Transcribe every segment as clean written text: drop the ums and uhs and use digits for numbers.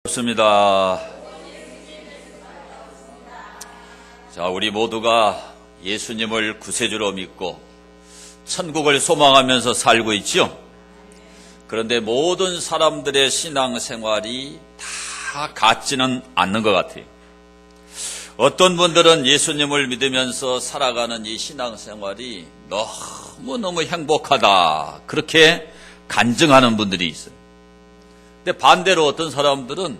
좋습니다. 자, 우리 모두가 예수님을 구세주로 믿고 천국을 소망하면서 살고 있죠. 그런데 모든 사람들의 신앙생활이 다 같지는 않는 것 같아요. 어떤 분들은 예수님을 믿으면서 살아가는 이 신앙생활이 너무너무 행복하다, 그렇게 간증하는 분들이 있어요. 근데 반대로 어떤 사람들은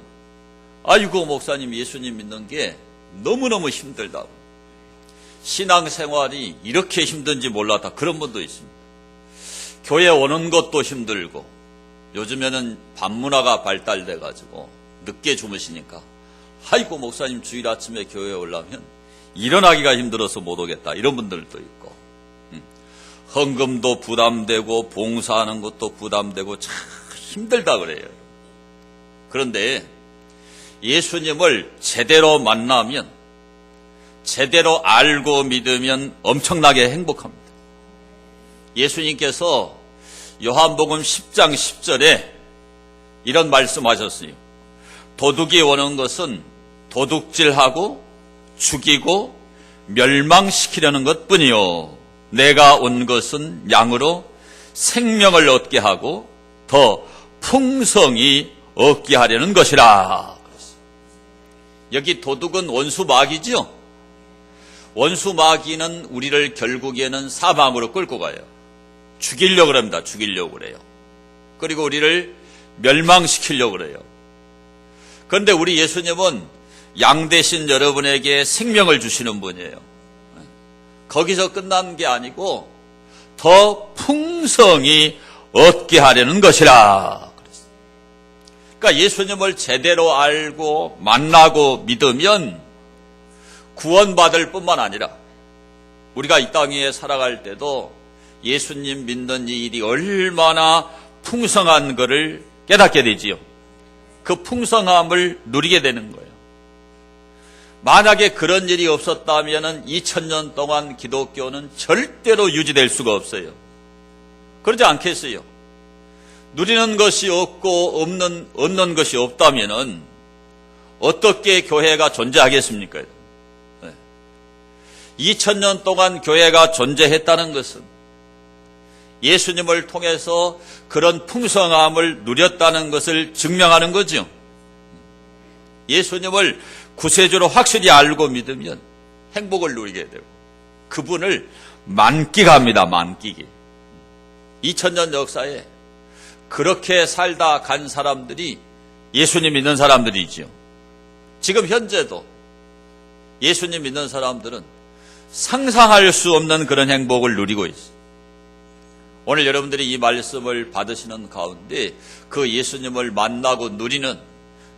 아이고 목사님, 예수님 믿는 게 너무너무 힘들다고, 신앙생활이 이렇게 힘든지 몰랐다, 그런 분도 있습니다. 교회 오는 것도 힘들고, 요즘에는 밤문화가 발달돼 가지고 늦게 주무시니까 아이고 목사님, 주일 아침에 교회에 오려면 일어나기가 힘들어서 못 오겠다, 이런 분들도 있고, 헌금도 부담되고 봉사하는 것도 부담되고 참 힘들다 그래요. 그런데 예수님을 제대로 만나면, 제대로 알고 믿으면 엄청나게 행복합니다. 예수님께서 요한복음 10장 10절에 이런 말씀하셨어요. 도둑이 오는 것은 도둑질하고 죽이고 멸망시키려는 것뿐이요, 내가 온 것은 양으로 생명을 얻게 하고 더 풍성히 얻게 하려는 것이라. 여기 도둑은 원수 마귀죠. 원수 마귀는 우리를 결국에는 사망으로 끌고 가요. 죽이려고 합니다. 죽이려고 그래요. 그리고 우리를 멸망시키려고 그래요. 그런데 우리 예수님은 양 대신 여러분에게 생명을 주시는 분이에요. 거기서 끝난 게 아니고 더 풍성히 얻게 하려는 것이라. 그러니까 예수님을 제대로 알고 만나고 믿으면 구원받을 뿐만 아니라 우리가 이 땅 위에 살아갈 때도 예수님 믿는 이 일이 얼마나 풍성한 것을 깨닫게 되지요. 그 풍성함을 누리게 되는 거예요. 만약에 그런 일이 없었다면 2000년 동안 기독교는 절대로 유지될 수가 없어요. 그러지 않겠어요? 누리는 것이 없고 얻는 것이 없다면 어떻게 교회가 존재하겠습니까? 2000년 동안 교회가 존재했다는 것은 예수님을 통해서 그런 풍성함을 누렸다는 것을 증명하는 거죠. 예수님을 구세주로 확실히 알고 믿으면 행복을 누리게 되고 그분을 만끽합니다. 만끽이. 2000년 역사에 그렇게 살다 간 사람들이 예수님 믿는 사람들이지요. 지금 현재도 예수님 믿는 사람들은 상상할 수 없는 그런 행복을 누리고 있어요. 오늘 여러분들이 이 말씀을 받으시는 가운데 그 예수님을 만나고 누리는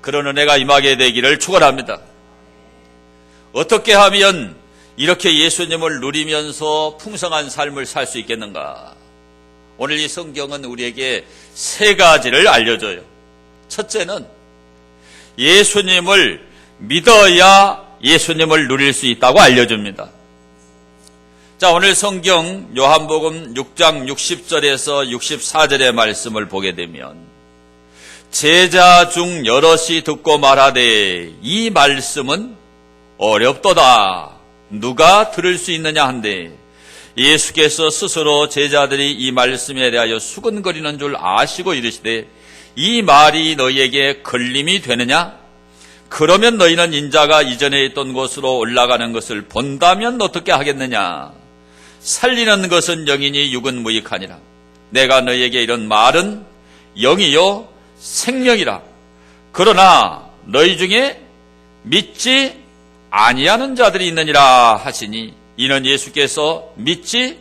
그런 은혜가 임하게 되기를 축원합니다. 어떻게 하면 이렇게 예수님을 누리면서 풍성한 삶을 살 수 있겠는가? 오늘 이 성경은 우리에게 세 가지를 알려줘요. 첫째는 예수님을 믿어야 예수님을 누릴 수 있다고 알려줍니다. 자, 오늘 성경 요한복음 6장 60절에서 64절의 말씀을 보게 되면 제자 중 여럿이 듣고 말하되 이 말씀은 어렵도다, 누가 들을 수 있느냐 한데 예수께서 스스로 제자들이 이 말씀에 대하여 수근거리는 줄 아시고 이르시되 이 말이 너희에게 걸림이 되느냐? 그러면 너희는 인자가 이전에 있던 곳으로 올라가는 것을 본다면 어떻게 하겠느냐? 살리는 것은 영이니 육은 무익하니라. 내가 너희에게 이런 말은 영이요 생명이라. 그러나 너희 중에 믿지 아니하는 자들이 있느니라 하시니 이는 예수께서 믿지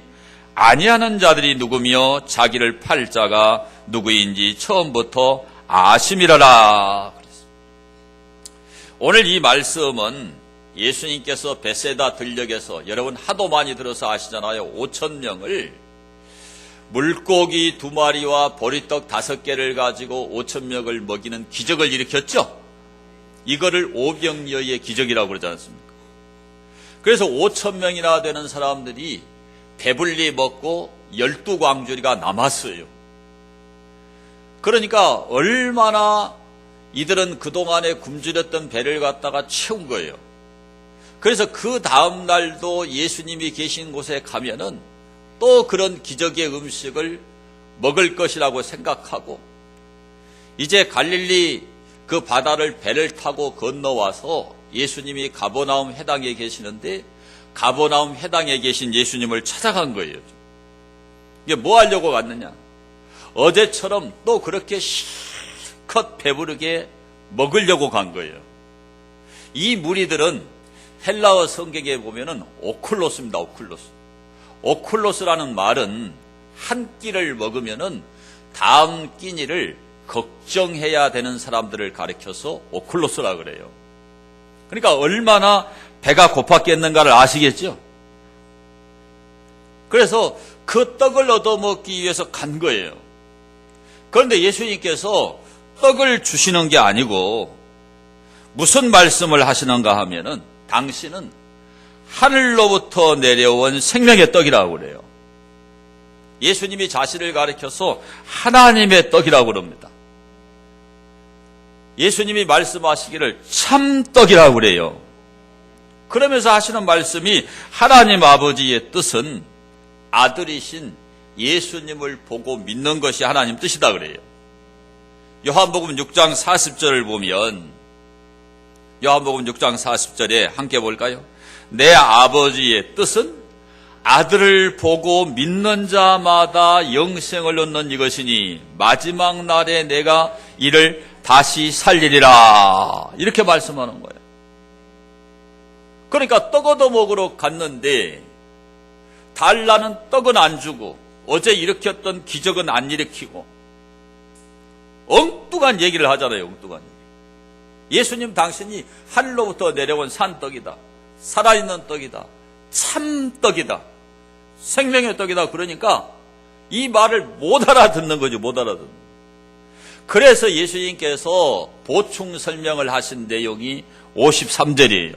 아니하는 자들이 누구며 자기를 팔 자가 누구인지 처음부터 아심이라라. 오늘 이 말씀은 예수님께서 베세다 들녘에서, 여러분 하도 많이 들어서 아시잖아요. 5,000명을 물고기 2마리와 보리떡 5개를 가지고 5,000명을 먹이는 기적을 일으켰죠. 이거를 오병이어의 기적이라고 그러지 않습니까? 그래서 5,000명이나 되는 사람들이 배불리 먹고 12광주리가 남았어요. 그러니까 얼마나 이들은 그동안에 굶주렸던 배를 갖다가 채운 거예요. 그래서 그 다음 날도 예수님이 계신 곳에 가면은 또 그런 기적의 음식을 먹을 것이라고 생각하고 이제 갈릴리 그 바다를 배를 타고 건너와서 예수님이 가버나움 회당에 계시는데 가버나움 회당에 계신 예수님을 찾아간 거예요. 이게 뭐 하려고 갔느냐? 어제처럼 또 그렇게 실컷 배부르게 먹으려고 간 거예요. 이 무리들은 헬라어 성경에 보면은 오클로스입니다. 오클로스. 오클로스라는 말은 한 끼를 먹으면은 다음 끼니를 걱정해야 되는 사람들을 가리켜서 오클로스라 그래요. 그러니까 얼마나 배가 고팠겠는가를 아시겠죠? 그래서 그 떡을 얻어먹기 위해서 간 거예요. 그런데 예수님께서 떡을 주시는 게 아니고 무슨 말씀을 하시는가 하면은 당신은 하늘로부터 내려온 생명의 떡이라고 그래요. 예수님이 자신을 가리켜서 하나님의 떡이라고 그럽니다. 예수님이 말씀하시기를 참떡이라고 그래요. 그러면서 하시는 말씀이 하나님 아버지의 뜻은 아들이신 예수님을 보고 믿는 것이 하나님 뜻이다 그래요. 요한복음 6장 40절을 보면 요한복음 6장 40절에 함께 볼까요? 내 아버지의 뜻은 아들을 보고 믿는 자마다 영생을 얻는 이것이니 마지막 날에 내가 이를 다시 살리리라. 이렇게 말씀하는 거예요. 그러니까 떡 얻어 먹으러 갔는데 달라는 떡은 안 주고 어제 일으켰던 기적은 안 일으키고 엉뚱한 얘기를 하잖아요. 엉뚱한 얘기. 예수님 당신이 하늘로부터 내려온 산떡이다. 살아있는 떡이다. 참떡이다. 생명의 떡이다. 그러니까 이 말을 못 알아듣는 거죠. 못 알아듣는 거죠. 그래서 예수님께서 보충 설명을 하신 내용이 53절이에요.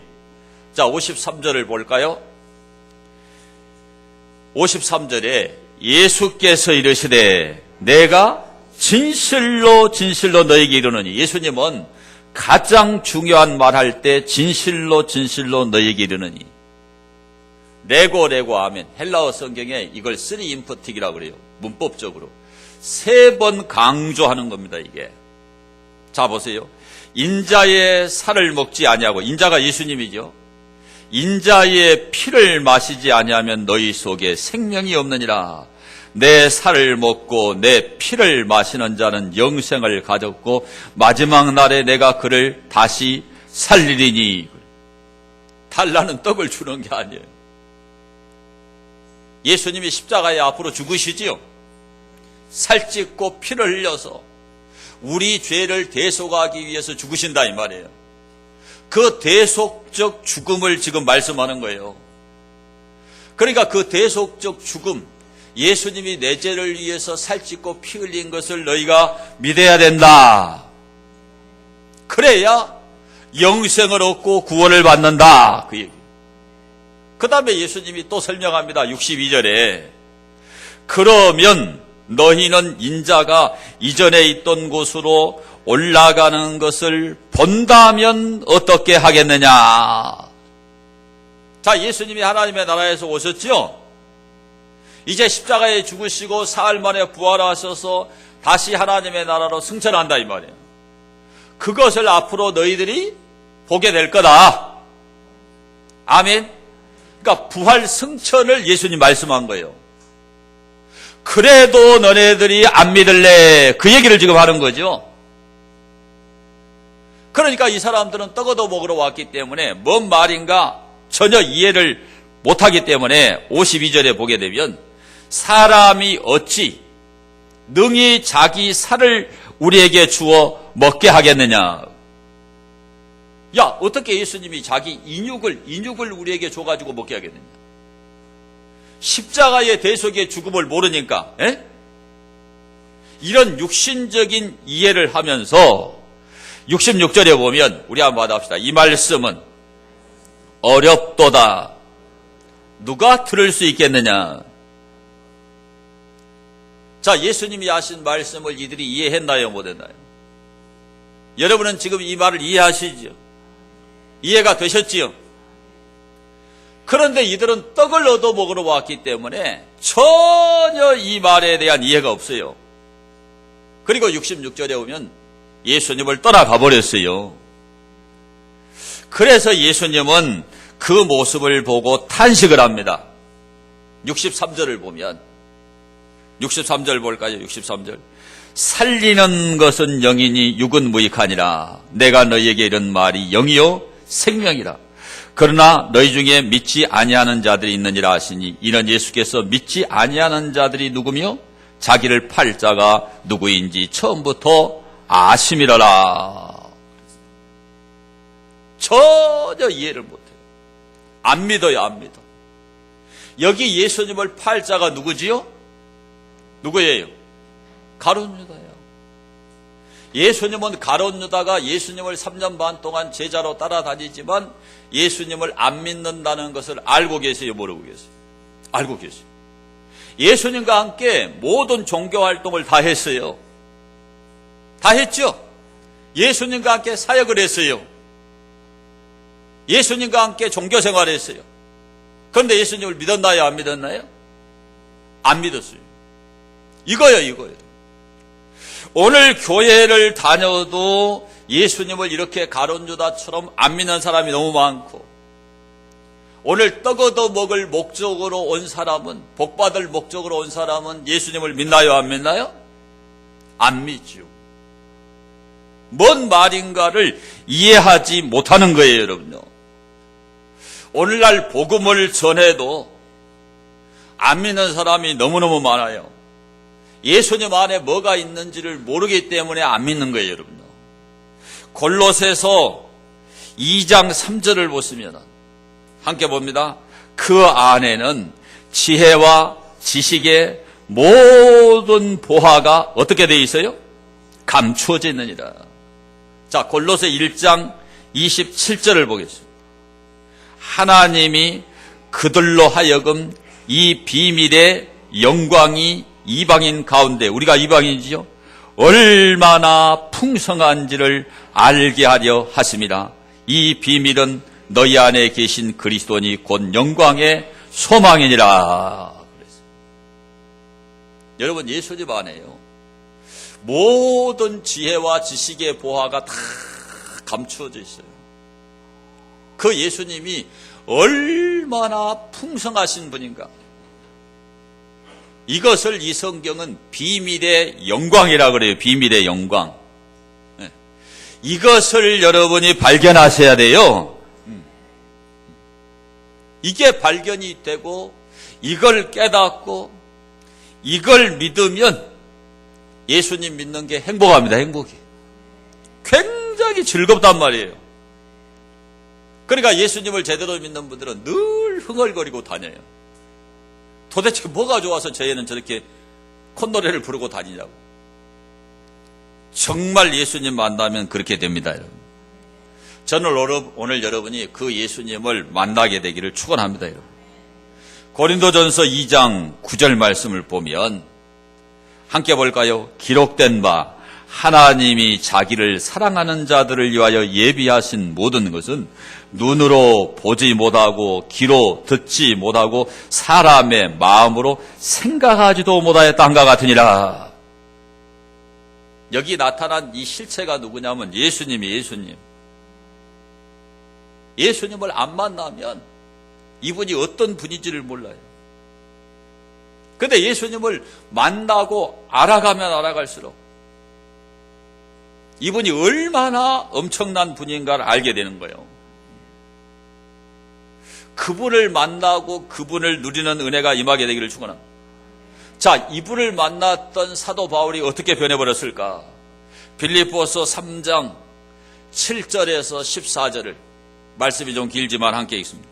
자, 53절을 볼까요? 53절에 예수께서 이르시되 내가 진실로 진실로 너에게 이르노니, 예수님은 가장 중요한 말할 때 진실로 진실로 너에게 이르노니, 레고 아멘. 헬라어 성경에 이걸 쓰리 인프틱이라고 그래요. 문법적으로 3번 강조하는 겁니다. 이게. 자, 보세요. 인자의 살을 먹지 아니하고, 인자가 예수님이죠. 인자의 피를 마시지 아니하면 너희 속에 생명이 없느니라. 내 살을 먹고 내 피를 마시는 자는 영생을 가졌고 마지막 날에 내가 그를 다시 살리리니. 달라는 떡을 주는 게 아니에요. 예수님이 십자가에 앞으로 죽으시지요. 살찢고 피를 흘려서 우리 죄를 대속하기 위해서 죽으신다 이 말이에요. 그 대속적 죽음을 지금 말씀하는 거예요. 그러니까 그 대속적 죽음, 예수님이 내 죄를 위해서 살찢고 피 흘린 것을 너희가 믿어야 된다. 그래야 영생을 얻고 구원을 받는다. 그 얘기. 그 다음에 예수님이 또 설명합니다. 62절에 그러면 너희는 인자가 이전에 있던 곳으로 올라가는 것을 본다면 어떻게 하겠느냐. 자, 예수님이 하나님의 나라에서 오셨지요. 이제 십자가에 죽으시고 사흘 만에 부활하셔서 다시 하나님의 나라로 승천한다 이 말이에요. 그것을 앞으로 너희들이 보게 될 거다. 아멘. 그러니까 부활 승천을 예수님 말씀한 거예요. 그래도 너네들이 안 믿을래. 그 얘기를 지금 하는 거죠. 그러니까 이 사람들은 떡 얻어 먹으러 왔기 때문에 뭔 말인가 전혀 이해를 못하기 때문에 52절에 보게 되면 사람이 어찌 능히 자기 살을 우리에게 주어 먹게 하겠느냐. 야, 어떻게 예수님이 자기 인육을 우리에게 줘가지고 먹게 하겠느냐. 십자가의 대속의 죽음을 모르니까, 이런 육신적인 이해를 하면서 66절에 보면 우리 한번 받아봅시다. 이 말씀은 어렵도다. 누가 들을 수 있겠느냐. 자, 예수님이 하신 말씀을 이들이 이해했나요, 못했나요? 여러분은 지금 이 말을 이해하시죠? 이해가 되셨지요? 그런데 이들은 떡을 얻어 먹으러 왔기 때문에 전혀 이 말에 대한 이해가 없어요. 그리고 66절에 오면 예수님을 떠나가 버렸어요. 그래서 예수님은 그 모습을 보고 탄식을 합니다. 63절을 보면 63절 볼까요? 63절. 살리는 것은 영이니 육은 무익하니라. 내가 너희에게 이런 말이 영이요 생명이라. 그러나 너희 중에 믿지 아니하는 자들이 있느니라 하시니 이는 예수께서 믿지 아니하는 자들이 누구며 자기를 팔 자가 누구인지 처음부터 아심이라라. 전혀 이해를 못해요. 안 믿어요, 안 믿어. 여기 예수님을 팔 자가 누구지요? 누구예요? 가룟 유다예요. 예수님은 가룟 유다가 예수님을 3년 반 동안 제자로 따라다니지만 예수님을 안 믿는다는 것을 알고 계세요? 모르고 계세요? 알고 계세요. 예수님과 함께 모든 종교 활동을 다 했어요. 다 했죠? 예수님과 함께 사역을 했어요. 예수님과 함께 종교 생활을 했어요. 그런데 예수님을 믿었나요? 안 믿었나요? 안 믿었어요. 이거예요. 오늘 교회를 다녀도 예수님을 이렇게 가룟 유다처럼 안 믿는 사람이 너무 많고, 오늘 떡 얻어 먹을 목적으로 온 사람은, 복받을 목적으로 온 사람은 예수님을 믿나요? 안 믿나요? 안 믿죠. 뭔 말인가를 이해하지 못하는 거예요, 여러분요. 오늘날 복음을 전해도 안 믿는 사람이 너무너무 많아요. 예수님 안에 뭐가 있는지를 모르기 때문에 안 믿는 거예요, 여러분. 골로새서 2장 3절을 보시면 함께 봅니다. 그 안에는 지혜와 지식의 모든 보화가 어떻게 되어 있어요? 감추어져 있느니라. 자, 골로새 1장 27절을 보겠습니다. 하나님이 그들로 하여금 이 비밀의 영광이 이방인 가운데, 우리가 이방인이지요, 얼마나 풍성한지를 알게 하려 하심이라. 이 비밀은 너희 안에 계신 그리스도니 곧 영광의 소망이니라. 여러분, 예수님 안에요, 모든 지혜와 지식의 보화가 다 감추어져 있어요. 그 예수님이 얼마나 풍성하신 분인가. 이것을 이 성경은 비밀의 영광이라고 그래요. 비밀의 영광. 이것을 여러분이 발견하셔야 돼요. 이게 발견이 되고 이걸 깨닫고 이걸 믿으면 예수님 믿는 게 행복합니다. 행복이. 굉장히 즐겁단 말이에요. 그러니까 예수님을 제대로 믿는 분들은 늘 흥얼거리고 다녀요. 도대체 뭐가 좋아서 저희는 저렇게 콧노래를 부르고 다니냐고. 정말 예수님 만나면 그렇게 됩니다, 여러분. 저는 오늘 여러분이 그 예수님을 만나게 되기를 축원합니다, 여러분. 고린도전서 2장 9절 말씀을 보면 함께 볼까요? 기록된 바 하나님이 자기를 사랑하는 자들을 위하여 예비하신 모든 것은 눈으로 보지 못하고 귀로 듣지 못하고 사람의 마음으로 생각하지도 못하였단가 같으니라. 여기 나타난 이 실체가 누구냐면 예수님이 예수님. 예수님을 안 만나면 이분이 어떤 분인지를 몰라요. 그런데 예수님을 만나고 알아가면 알아갈수록 이분이 얼마나 엄청난 분인가를 알게 되는 거예요. 그분을 만나고 그분을 누리는 은혜가 임하게 되기를 축원합니다. 자, 이분을 만났던 사도 바울이 어떻게 변해버렸을까? 빌립보서 3장 7절에서 14절을, 말씀이 좀 길지만 함께 읽습니다.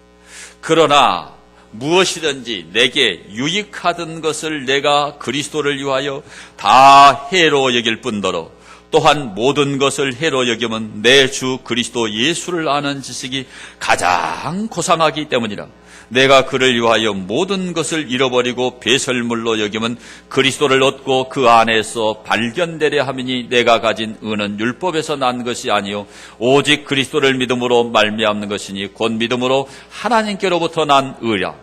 그러나 무엇이든지 내게 유익하던 것을 내가 그리스도를 위하여 다 해로 여길 뿐더러 또한 모든 것을 해로 여기면 내 주 그리스도 예수를 아는 지식이 가장 고상하기 때문이라. 내가 그를 위하여 모든 것을 잃어버리고 배설물로 여기면 그리스도를 얻고 그 안에서 발견되려 함이니 내가 가진 의는 율법에서 난 것이 아니요 오직 그리스도를 믿음으로 말미암는 것이니 곧 믿음으로 하나님께로부터 난 의라.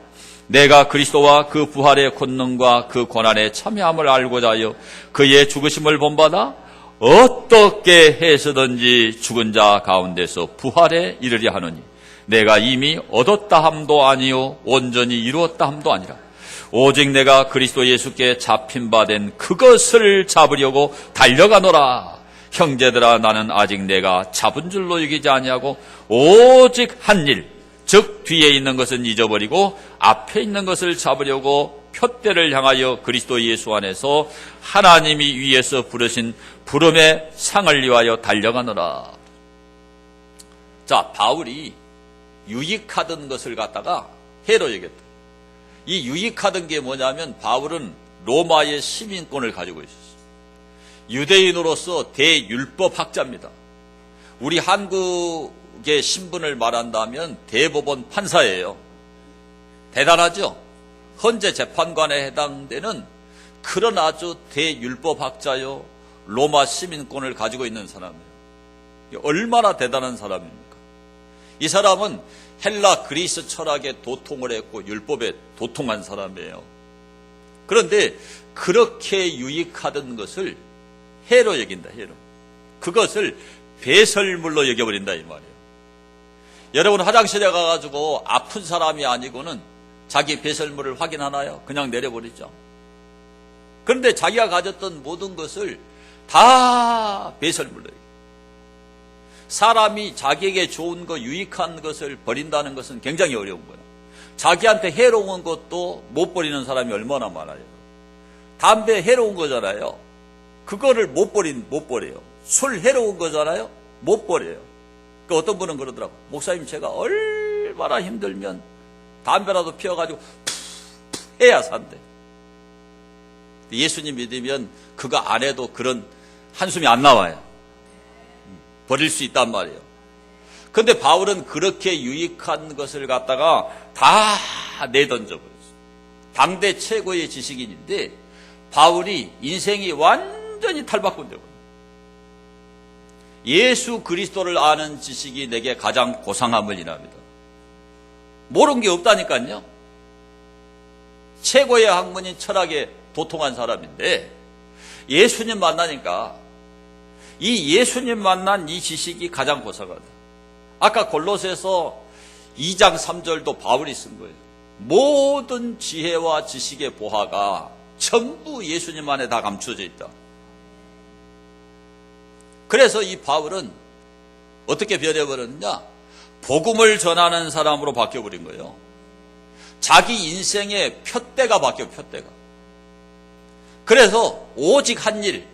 내가 그리스도와 그 부활의 권능과 그 고난에 참여함을 알고자 하여 그의 죽으심을 본받아 어떻게 해서든지 죽은 자 가운데서 부활에 이르려 하노니 내가 이미 얻었다 함도 아니요 온전히 이루었다 함도 아니라 오직 내가 그리스도 예수께 잡힌 바 된 그것을 잡으려고 달려가노라. 형제들아, 나는 아직 내가 잡은 줄로 여기지 아니하고 오직 한 일, 즉 뒤에 있는 것은 잊어버리고 앞에 있는 것을 잡으려고 표대를 향하여 그리스도 예수 안에서 하나님이 위에서 부르신 부름의 상을 위하여 달려가노라. 자, 바울이 유익하던 것을 갖다가 해로 여겼다. 이 유익하던 게 뭐냐면 바울은 로마의 시민권을 가지고 있었어요. 유대인으로서 대율법학자입니다. 우리 한국의 신분을 말한다면 대법원 판사예요. 대단하죠? 헌재 재판관에 해당되는 그런 아주 대율법학자요, 로마 시민권을 가지고 있는 사람이에요. 얼마나 대단한 사람입니까? 이 사람은 헬라 그리스 철학에 도통을 했고 율법에 도통한 사람이에요. 그런데 그렇게 유익하던 것을 해로 여긴다, 해로. 그것을 배설물로 여겨버린다, 이 말이에요. 여러분, 화장실에 가가지고 아픈 사람이 아니고는 자기 배설물을 확인하나요? 그냥 내려버리죠. 그런데 자기가 가졌던 모든 것을 다 배설물로 여겨요. 사람이 자기에게 좋은 거, 유익한 것을 버린다는 것은 굉장히 어려운 거예요. 자기한테 해로운 것도 못 버리는 사람이 얼마나 많아요. 담배 해로운 거잖아요. 그거를 못 버려요. 술 해로운 거잖아요. 못 버려요. 그 어떤 분은 그러더라고. 목사님, 제가 얼마나 힘들면 담배라도 피워가지고 푹 해야 산대. 예수님 믿으면 그거 안 해도 그런 한숨이 안 나와요. 버릴 수 있단 말이에요. 그런데 바울은 그렇게 유익한 것을 갖다가 다 내던져버렸어요. 당대 최고의 지식인인데 바울이 인생이 완전히 탈바꿈되고 예수 그리스도를 아는 지식이 내게 가장 고상함을 인합니다. 모르는 게 없다니까요. 최고의 학문인 철학에 도통한 사람인데 예수님 만나니까 이 예수님 만난 이 지식이 가장 고상하다. 아까 골로새서 2장 3절도 바울이 쓴 거예요. 모든 지혜와 지식의 보화가 전부 예수님 안에 다 감춰져 있다. 그래서 이 바울은 어떻게 변해버렸느냐? 복음을 전하는 사람으로 바뀌어버린 거예요. 자기 인생의 표대가 바뀌어, 표대가. 그래서 오직 한 일,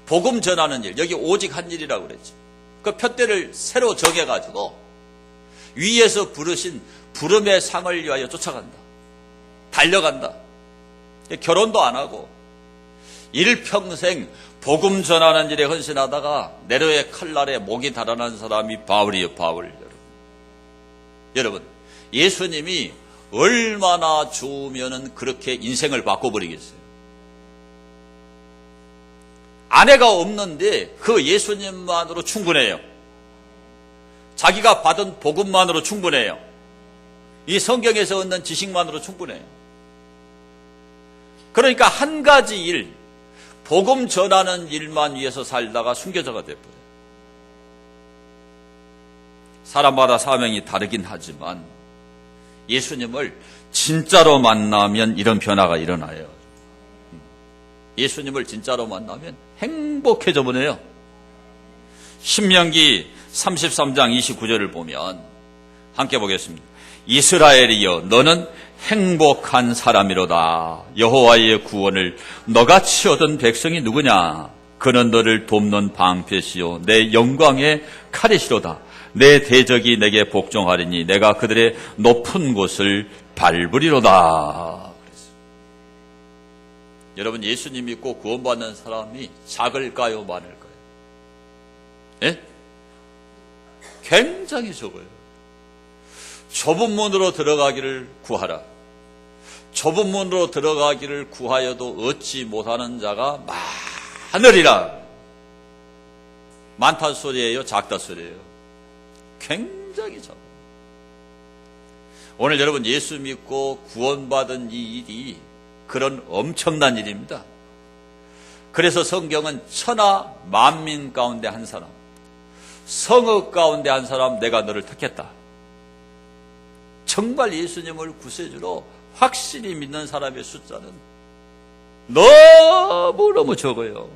복음 전하는 일, 여기 오직 한 일이라고 그랬죠. 그 표대를 새로 정해가지고 위에서 부르신 부름의 상을 위하여 쫓아간다. 달려간다. 결혼도 안 하고 일평생 복음 전하는 일에 헌신하다가 네로의 칼날에 목이 달아난 사람이 바울이에요, 바울. 여러분, 예수님이 얼마나 좋으면은 그렇게 인생을 바꿔버리겠어요. 아내가 없는데 그 예수님만으로 충분해요. 자기가 받은 복음만으로 충분해요. 이 성경에서 얻는 지식만으로 충분해요. 그러니까 한 가지 일, 복음 전하는 일만 위해서 살다가 순교자가 돼버려요. 사람마다 사명이 다르긴 하지만 예수님을 진짜로 만나면 이런 변화가 일어나요. 예수님을 진짜로 만나면 행복해져 보네요. 신명기 33장 29절을 보면 함께 보겠습니다. 이스라엘이여, 너는 행복한 사람이로다. 여호와의 구원을 너같이 얻은 백성이 누구냐? 그는 너를 돕는 방패시요 내 영광의 칼이시로다. 내 대적이 내게 복종하리니 내가 그들의 높은 곳을 밟으리로다. 여러분, 예수님 믿고 구원받는 사람이 작을까요, 많을까요? 예? 굉장히 적어요. 좁은 문으로 들어가기를 구하라. 좁은 문으로 들어가기를 구하여도 얻지 못하는 자가 많으리라. 많다 소리예요? 작다 소리예요? 굉장히 작아요. 오늘 여러분 예수 믿고 구원받은 이 일이 그런 엄청난 일입니다. 그래서 성경은 천하 만민 가운데 한 사람, 성읍 가운데 한 사람, 내가 너를 택했다. 정말 예수님을 구세주로 확실히 믿는 사람의 숫자는 너무너무 적어요.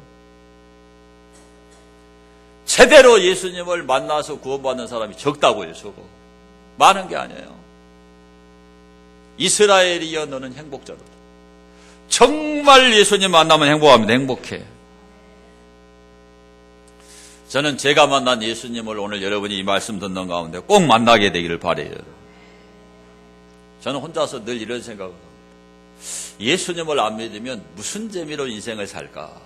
제대로 예수님을 만나서 구원받는 사람이 적다고요. 적어. 많은 게 아니에요. 이스라엘이여 너는 행복자로다. 정말 예수님 만나면 행복합니다. 행복해. 저는 제가 만난 예수님을 오늘 여러분이 이 말씀 듣는 가운데 꼭 만나게 되기를 바라요. 저는 혼자서 늘 이런 생각을 합니다. 예수님을 안 믿으면 무슨 재미로 인생을 살까?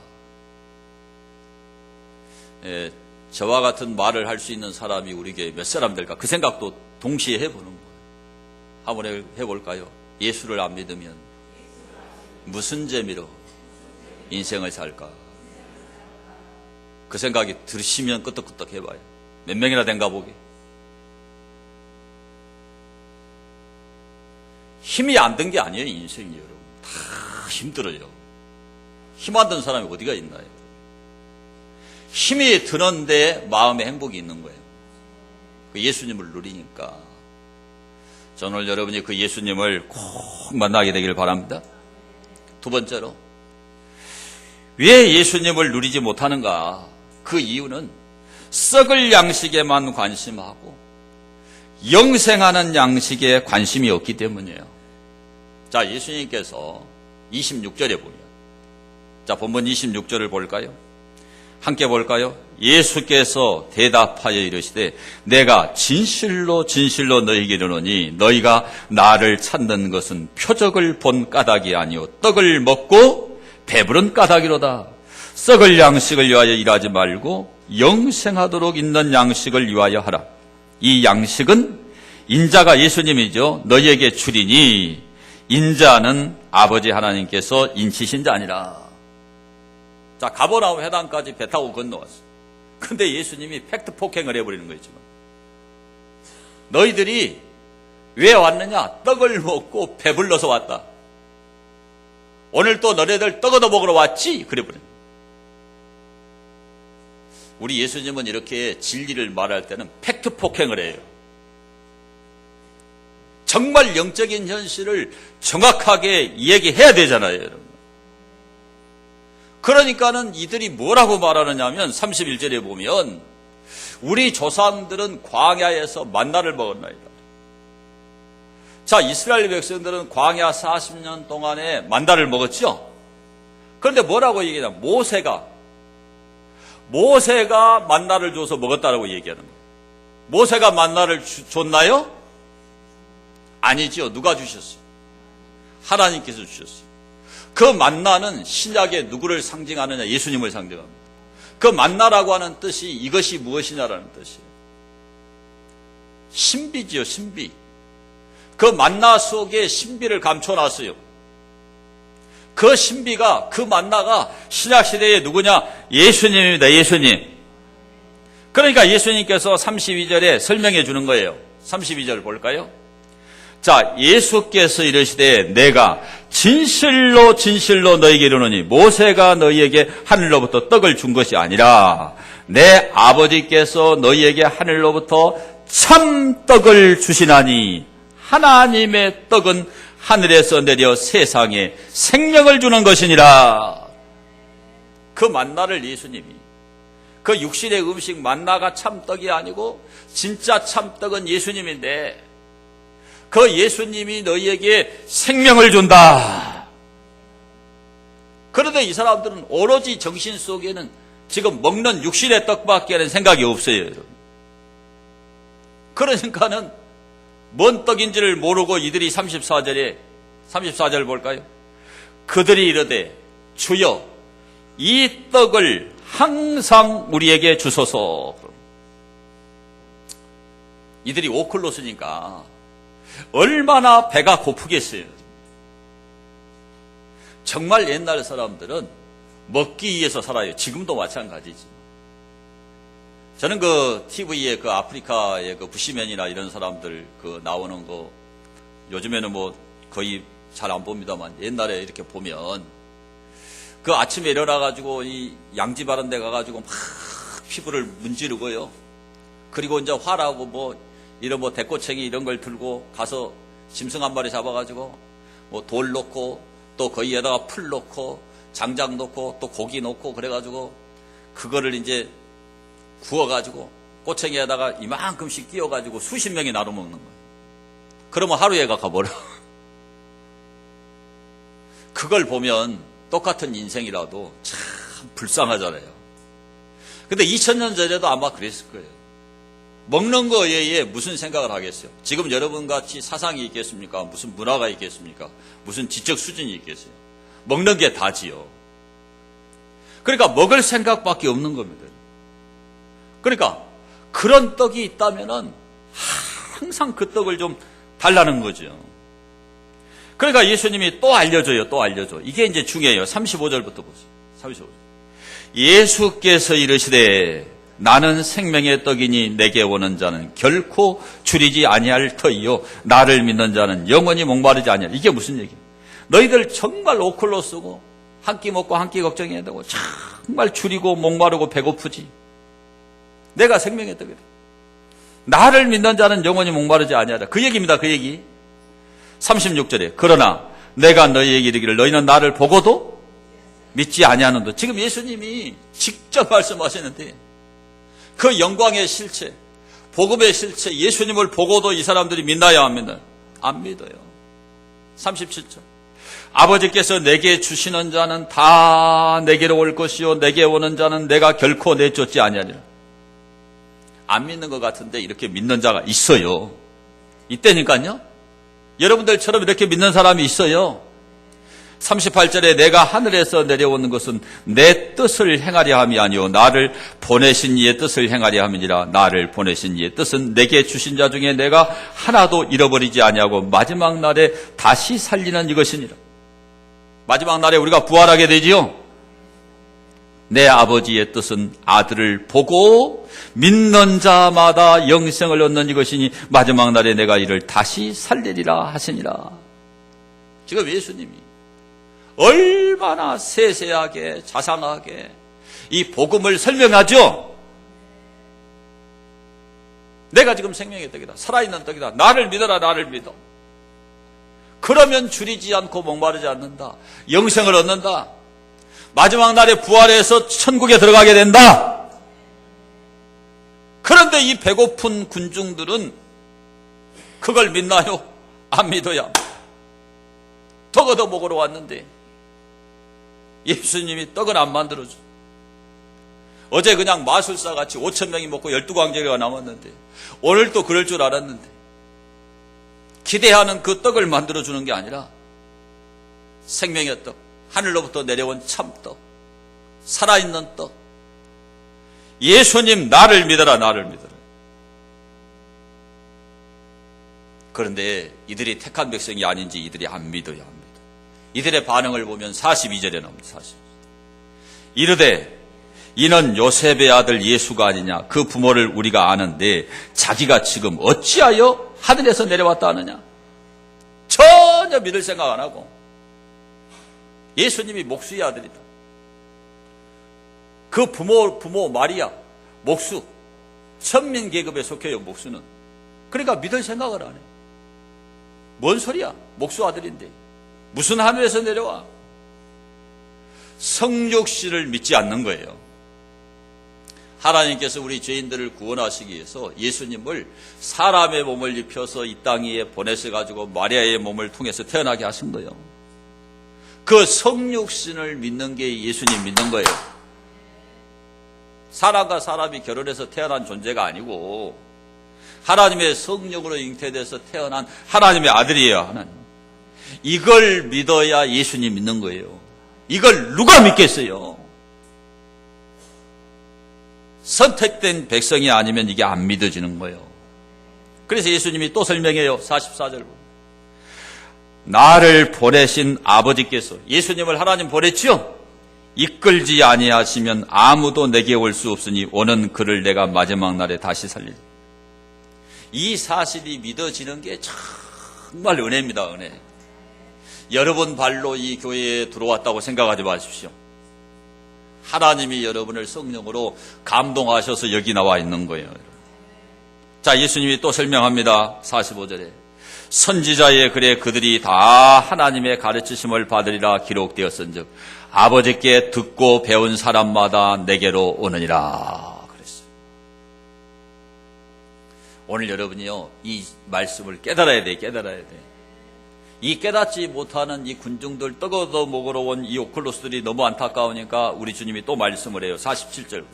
저와 같은 말을 할 수 있는 사람이 우리 교회에 몇 사람 될까? 그 생각도 동시에 해보는 거예요. 한번 해볼까요? 예수를 안 믿으면 무슨 재미로 인생을 살까? 그 생각이 들으시면 끄떡끄떡 해봐요. 몇 명이나 된가 보게. 힘이 안 든 게 아니에요, 인생이 여러분. 다 힘들어요. 힘 안 든 사람이 어디가 있나요? 힘이 드는데 마음에 행복이 있는 거예요. 그 예수님을 누리니까. 저는 오늘 여러분이 그 예수님을 꼭 만나게 되기를 바랍니다. 두 번째로, 왜 예수님을 누리지 못하는가? 그 이유는 썩을 양식에만 관심하고 영생하는 양식에 관심이 없기 때문이에요. 자, 예수님께서 26절에 보면, 자, 본문 26절을 볼까요? 함께 볼까요? 예수께서 대답하여 이르시되 내가 진실로 진실로 너희에게 이르노니 너희가 나를 찾는 것은 표적을 본 까닭이 아니요 떡을 먹고 배부른 까닭이로다. 썩을 양식을 위하여 일하지 말고 영생하도록 있는 양식을 위하여 하라. 이 양식은 인자가 예수님이죠. 너희에게 주리니 인자는 아버지 하나님께서 인치신 자 아니라. 자, 가버나움 회당까지 배 타고 건너왔어. 근데 예수님이 팩트 폭행을 해버리는 거 있지만, 너희들이 왜 왔느냐? 떡을 먹고 배불러서 왔다. 오늘 또 너네들 떡 얻어 먹으러 왔지? 그래버린. 우리 예수님은 이렇게 진리를 말할 때는 팩트 폭행을 해요. 정말 영적인 현실을 정확하게 얘기해야 되잖아요, 여러분. 그러니까는 이들이 뭐라고 말하느냐 하면 31절에 보면 우리 조상들은 광야에서 만나를 먹었나이다. 자, 이스라엘 백성들은 광야 40년 동안에 만나를 먹었죠. 그런데 뭐라고 얘기하냐? 모세가 만나를 줘서 먹었다라고 얘기하는 거예요. 모세가 만나를 줬나요? 아니죠. 누가 주셨어요? 하나님께서 주셨어요. 그 만나는 신약의 누구를 상징하느냐? 예수님을 상징합니다. 그 만나라고 하는 뜻이 이것이 무엇이냐라는 뜻이에요. 신비지요, 신비. 그 만나 속에 신비를 감춰놨어요. 그 신비가, 그 만나가 신약시대의 누구냐? 예수님입니다, 예수님. 그러니까 예수님께서 32절에 설명해 주는 거예요. 32절 볼까요? 자, 예수께서 이르시되 내가 진실로 진실로 너희에게 이르노니 모세가 너희에게 하늘로부터 떡을 준 것이 아니라 내 아버지께서 너희에게 하늘로부터 참 떡을 주시나니 하나님의 떡은 하늘에서 내려 세상에 생명을 주는 것이니라. 그 만나를 예수님이, 그 육신의 음식 만나가 참떡이 아니고 진짜 참떡은 예수님인데 그 예수님이 너희에게 생명을 준다. 그런데 이 사람들은 오로지 정신 속에는 지금 먹는 육신의 떡밖에 하는 생각이 없어요. 그러니까는 뭔 떡인지를 모르고 이들이 34절 볼까요? 그들이 이르되 주여 이 떡을 항상 우리에게 주소서. 이들이 오클로스니까 얼마나 배가 고프겠어요. 정말 옛날 사람들은 먹기 위해서 살아요. 지금도 마찬가지지. 저는 그 TV에 그 아프리카의 그 부시맨이나 이런 사람들 그 나오는 거 요즘에는 뭐 거의 잘 안 봅니다만 옛날에 이렇게 보면 그 아침에 일어나가지고 이 양지 바른 데 가가지고 막 피부를 문지르고요. 그리고 이제 활하고 뭐 이런 뭐 대꼬챙이 이런 걸 들고 가서 짐승 한 마리 잡아가지고 뭐 돌 놓고 또 거기에다가 풀 놓고 장작 놓고 또 고기 놓고 그래가지고 그거를 이제 구워가지고 꼬챙이에다가 이만큼씩 끼워가지고 수십 명이 나눠 먹는 거예요. 그러면 하루에가 가버려. 그걸 보면 똑같은 인생이라도 참 불쌍하잖아요. 근데 2000년 전에도 아마 그랬을 거예요. 먹는 거에 무슨 생각을 하겠어요? 지금 여러분 같이 사상이 있겠습니까? 무슨 문화가 있겠습니까? 무슨 지적 수준이 있겠어요? 먹는 게 다지요. 그러니까 먹을 생각밖에 없는 겁니다. 그러니까 그런 떡이 있다면은 항상 그 떡을 좀 달라는 거죠. 그러니까 예수님이 또 알려줘요. 또 알려줘. 이게 이제 중요해요. 35절부터 보세요. 35절. 예수께서 이르시되 나는 생명의 떡이니 내게 오는 자는 결코 줄이지 아니할 터이요 나를 믿는 자는 영원히 목마르지 아니할. 이게 무슨 얘기예요? 너희들 정말 오클로 쓰고 한 끼 먹고 한 끼 걱정해야 되고 정말 줄이고 목마르고 배고프지. 내가 생명의 떡이다. 나를 믿는 자는 영원히 목마르지 아니하다. 그 얘기입니다. 그 얘기. 36절에 그러나 내가 너희에게 이르기를 너희는 나를 보고도 믿지 아니하는도. 지금 예수님이 직접 말씀하시는데 그 영광의 실체, 복음의 실체, 예수님을 보고도 이 사람들이 믿나요? 안 믿나요? 안 믿어요. 37절. 아버지께서 내게 주시는 자는 다 내게로 올 것이요 내게 오는 자는 내가 결코 내쫓지 아니하리라. 안 믿는 것 같은데 이렇게 믿는 자가 있어요. 이때니까요. 여러분들처럼 이렇게 믿는 사람이 있어요. 38절에 내가 하늘에서 내려오는 것은 내 뜻을 행하려 함이 아니오 나를 보내신 이의 뜻을 행하려 함이니라. 나를 보내신 이의 뜻은 내게 주신 자 중에 내가 하나도 잃어버리지 아니하고 마지막 날에 다시 살리는 이것이니라. 마지막 날에 우리가 부활하게 되지요. 내 아버지의 뜻은 아들을 보고 믿는 자마다 영생을 얻는 이것이니 마지막 날에 내가 이를 다시 살리리라 하시니라. 지금 예수님이 얼마나 세세하게 자상하게 이 복음을 설명하죠. 내가 지금 생명의 떡이다. 살아있는 떡이다. 나를 믿어라. 나를 믿어. 그러면 줄이지 않고 목마르지 않는다. 영생을 얻는다. 마지막 날에 부활해서 천국에 들어가게 된다. 그런데 이 배고픈 군중들은 그걸 믿나요? 안 믿어야. 떡 얻어 먹으러 왔는데 예수님이 떡은 안 만들어줘. 어제 그냥 마술사같이 5,000명이 먹고 12광제가 남았는데 오늘 또 그럴 줄 알았는데 기대하는 그 떡을 만들어주는 게 아니라 생명의 떡, 하늘로부터 내려온 참떡, 살아있는 떡. 예수님 나를 믿어라. 나를 믿어라. 그런데 이들이 택한 백성이 아닌지 이들이 안 믿어야 합니다. 이들의 반응을 보면 42절에 나옵니다. 42절. 이르되 이는 요셉의 아들 예수가 아니냐. 그 부모를 우리가 아는데 자기가 지금 어찌하여 하늘에서 내려왔다 하느냐. 전혀 믿을 생각 안 하고 예수님이 목수의 아들이다. 그 부모 마리아 목수 천민 계급에 속해요. 목수는. 그러니까 믿을 생각을 안 해. 뭔 소리야. 목수 아들인데 무슨 하늘에서 내려와. 성육신을 믿지 않는 거예요. 하나님께서 우리 죄인들을 구원하시기 위해서 예수님을 사람의 몸을 입혀서 이 땅 위에 보내셔가지고 마리아의 몸을 통해서 태어나게 하신 거예요. 그 성육신을 믿는 게 예수님 믿는 거예요. 사람과 사람이 결혼해서 태어난 존재가 아니고 하나님의 성령으로 잉태돼서 태어난 하나님의 아들이에요. 하나님. 이걸 믿어야 예수님 믿는 거예요. 이걸 누가 믿겠어요? 선택된 백성이 아니면 이게 안 믿어지는 거예요. 그래서 예수님이 또 설명해요. 44절. 나를 보내신 아버지께서, 예수님을 하나님 보냈지요? 이끌지 아니하시면 아무도 내게 올 수 없으니 오는 그를 내가 마지막 날에 다시 살리리. 이 사실이 믿어지는 게 정말 은혜입니다. 은혜. 여러분 발로 이 교회에 들어왔다고 생각하지 마십시오. 하나님이 여러분을 성령으로 감동하셔서 여기 나와 있는 거예요. 자, 예수님이 또 설명합니다. 45절에 선지자의 글에 그들이 다 하나님의 가르치심을 받으리라 기록되었은즉 아버지께 듣고 배운 사람마다 내게로 오느니라 그랬어요. 오늘 여러분이요, 이 말씀을 깨달아야 돼. 이 깨닫지 못하는 이 군중들, 떡어도 먹으러 온 이 오클로스들이 너무 안타까우니까 우리 주님이 또 말씀을 해요. 47절.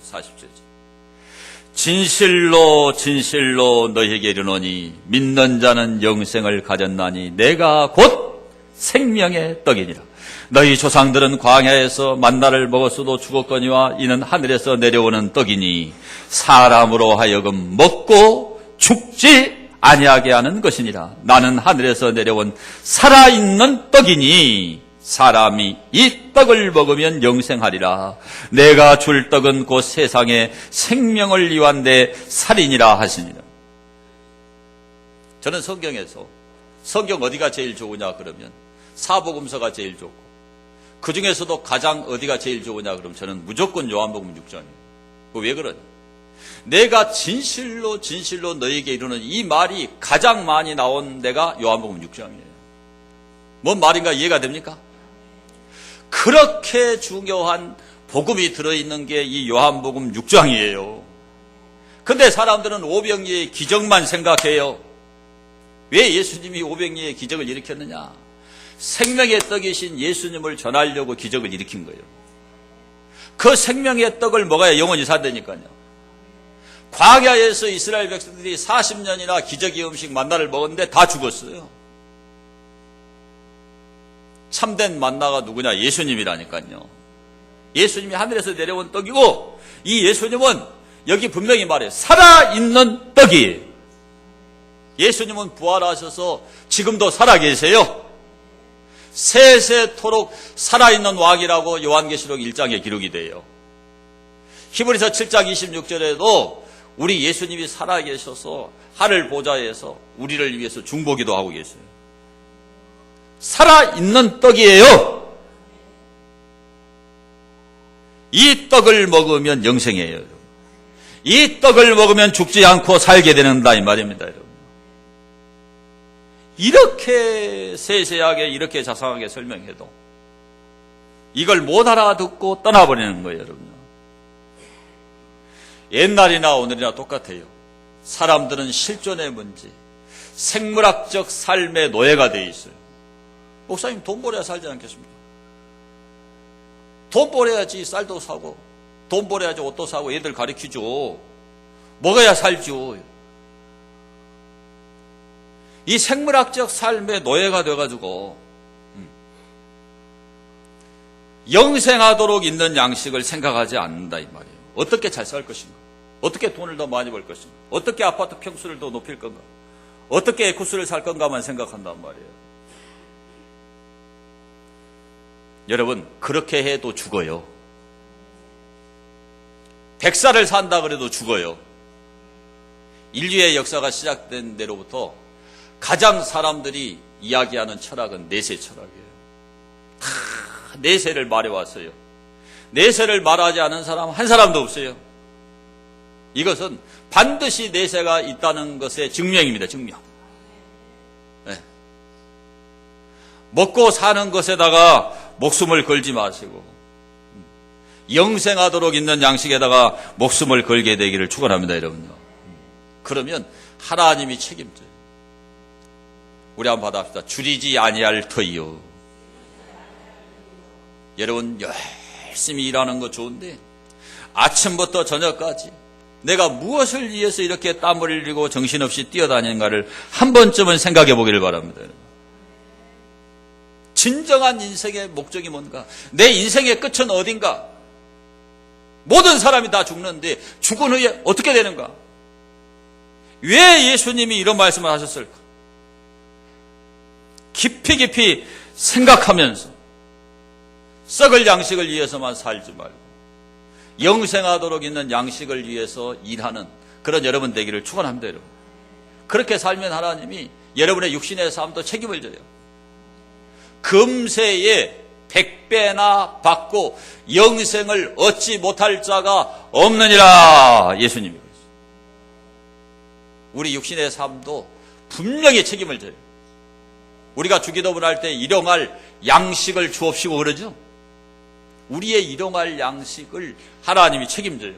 진실로 진실로 너희에게 이르노니 믿는 자는 영생을 가졌나니 내가 곧 생명의 떡이니라. 너희 조상들은 광야에서 만나를 먹었어도 죽었거니와 이는 하늘에서 내려오는 떡이니 사람으로 하여금 먹고 죽지 아니하게 하는 것이니라. 나는 하늘에서 내려온 살아있는 떡이니 사람이 이 떡을 먹으면 영생하리라. 내가 줄 떡은 곧 세상에 생명을 위한 내 살이니라 하시니라. 저는 성경에서 성경 어디가 제일 좋으냐 그러면 사복음서가 제일 좋고, 그 중에서도 가장 어디가 제일 좋으냐 그러면 저는 무조건 요한복음 6장이에요. 왜 그러냐? 내가 진실로 진실로 너에게 이르는 이 말이 가장 많이 나온 데가 요한복음 6장이에요. 뭔 말인가 이해가 됩니까? 그렇게 중요한 복음이 들어있는 게 이 요한복음 6장이에요. 근데 사람들은 오병이의 기적만 생각해요. 왜 예수님이 오병이의 기적을 일으켰느냐? 생명의 떡이신 예수님을 전하려고 기적을 일으킨 거예요. 그 생명의 떡을 먹어야 영원히 산다니까요. 광야에서 이스라엘 백성들이 40년이나 기적의 음식 만나를 먹었는데 다 죽었어요. 참된 만나가 누구냐? 예수님이라니까요. 예수님이 하늘에서 내려온 떡이고, 이 예수님은 여기 분명히 말해요. 살아있는 떡이에요. 예수님은 부활하셔서 지금도 살아계세요. 세세토록 살아있는 왕이라고 요한계시록 1장에 기록이 돼요. 히브리서 7장 26절에도 우리 예수님이 살아계셔서 하늘 보좌에서 우리를 위해서 중보기도 하고 계세요. 살아있는 떡이에요. 이 떡을 먹으면 영생이에요. 이 떡을 먹으면 죽지 않고 살게 되는다 이 말입니다. 여러분. 이렇게 세세하게 이렇게 자상하게 설명해도 이걸 못 알아듣고 떠나버리는 거예요. 여러분. 옛날이나 오늘이나 똑같아요. 사람들은 실존의 문제, 생물학적 삶의 노예가 되어 있어요. 목사님 돈 벌어야 살지 않겠습니까? 돈 벌어야지 쌀도 사고, 돈 벌어야지 옷도 사고, 애들 가르치죠. 먹어야 살죠. 이 생물학적 삶의 노예가 돼가지고 영생하도록 있는 양식을 생각하지 않는다 이 말이에요. 어떻게 잘 살 것인가? 어떻게 돈을 더 많이 벌 것인가? 어떻게 아파트 평수를 더 높일 건가? 어떻게 에쿠스를 살 건가만 생각한단 말이에요. 여러분, 그렇게 해도 죽어요. 100살을 산다 그래도 죽어요. 인류의 역사가 시작된 데로부터 가장 사람들이 이야기하는 철학은 내세 철학이에요. 다 내세를 말해왔어요. 내세를 말하지 않은 사람 한 사람도 없어요. 이것은 반드시 내세가 있다는 것의 증명입니다. 증명. 네. 먹고 사는 것에다가 목숨을 걸지 마시고 영생하도록 있는 양식에다가 목숨을 걸게 되기를 축원합니다, 여러분요. 그러면 하나님이 책임져요. 우리 한번 받아봅시다. 줄이지 아니할 터이요. 여러분 열심히 일하는 거 좋은데 아침부터 저녁까지 내가 무엇을 위해서 이렇게 땀을 흘리고 정신없이 뛰어다니는가를 한 번쯤은 생각해 보기를 바랍니다. 진정한 인생의 목적이 뭔가? 내 인생의 끝은 어딘가? 모든 사람이 다 죽는데 죽은 후에 어떻게 되는가? 왜 예수님이 이런 말씀을 하셨을까? 깊이 생각하면서 썩을 양식을 위해서만 살지 말고 영생하도록 있는 양식을 위해서 일하는 그런 여러분 되기를 축원합니다. 여러분. 그렇게 살면 하나님이 여러분의 육신의 삶도 책임을 져요. 금세에 100배나 받고 영생을 얻지 못할 자가 없느니라. 예수님이 그랬어요. 우리 육신의 삶도 분명히 책임을 져요. 우리가 주기도문 할 때 일용할 양식을 주옵시고 그러죠. 우리의 일용할 양식을 하나님이 책임져요.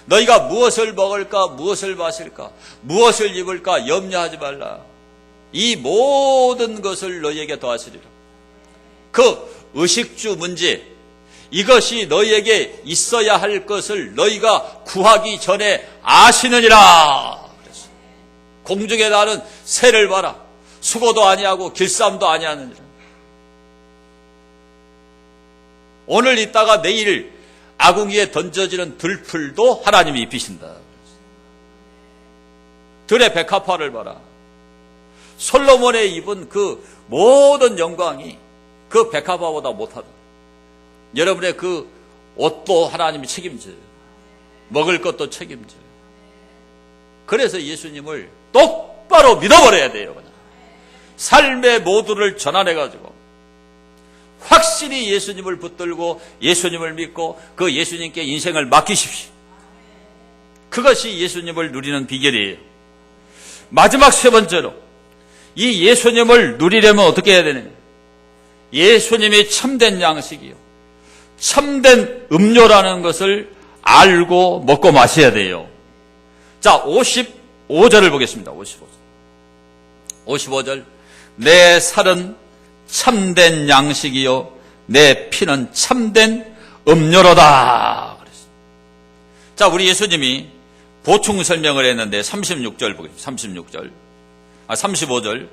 너희가 무엇을 먹을까, 무엇을 마실까, 무엇을 입을까 염려하지 말라. 이 모든 것을 너희에게 더하시리라. 그 의식주 문제, 이것이 너희에게 있어야 할 것을 너희가 구하기 전에 아시느니라. 그랬어요. 공중에 나는 새를 봐라. 수고도 아니하고 길쌈도 아니하느니라. 오늘 있다가 내일 아궁이에 던져지는 들풀도 하나님이 입히신다. 들의 백합화를 봐라. 솔로몬의 입은 그 모든 영광이 그 백합화보다 못하다. 여러분의 그 옷도 하나님이 책임져요. 먹을 것도 책임져요. 그래서 예수님을 똑바로 믿어버려야 돼요. 그냥. 삶의 모두를 전환해가지고 확실히 예수님을 붙들고 예수님을 믿고 그 예수님께 인생을 맡기십시오. 그것이 예수님을 누리는 비결이에요. 마지막 세 번째로 이 예수님을 누리려면 어떻게 해야 되느냐? 예수님이 참된 양식이요, 참된 음료라는 것을 알고 먹고 마셔야 돼요. 자, 55절을 보겠습니다. 55절. 내 살은 참된 양식이요 내 피는 참된 음료로다 그랬어요. 자, 우리 예수님이 보충 설명을 했는데 36절 보겠습니다. 35절.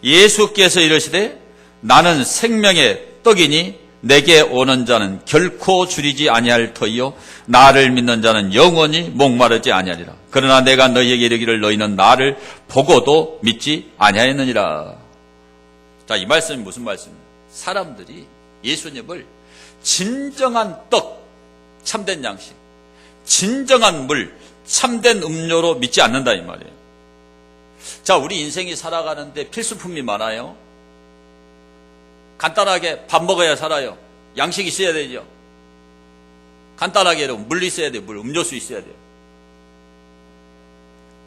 예수께서 이르시되 나는 생명의 떡이니 내게 오는 자는 결코 줄이지 아니할 터이요 나를 믿는 자는 영원히 목마르지 아니하리라. 그러나 내가 너희에게 이르기를 너희는 나를 보고도 믿지 아니하였느니라. 자, 이 말씀이 무슨 말씀입니까? 사람들이 예수님을 진정한 떡, 참된 양식, 진정한 물, 참된 음료로 믿지 않는다 이 말이에요. 자, 우리 인생이 살아가는데 필수품이 많아요. 간단하게 밥 먹어야 살아요. 양식이 있어야 되죠. 간단하게 여러분 물 있어야 돼요. 물, 음료수 있어야 돼요.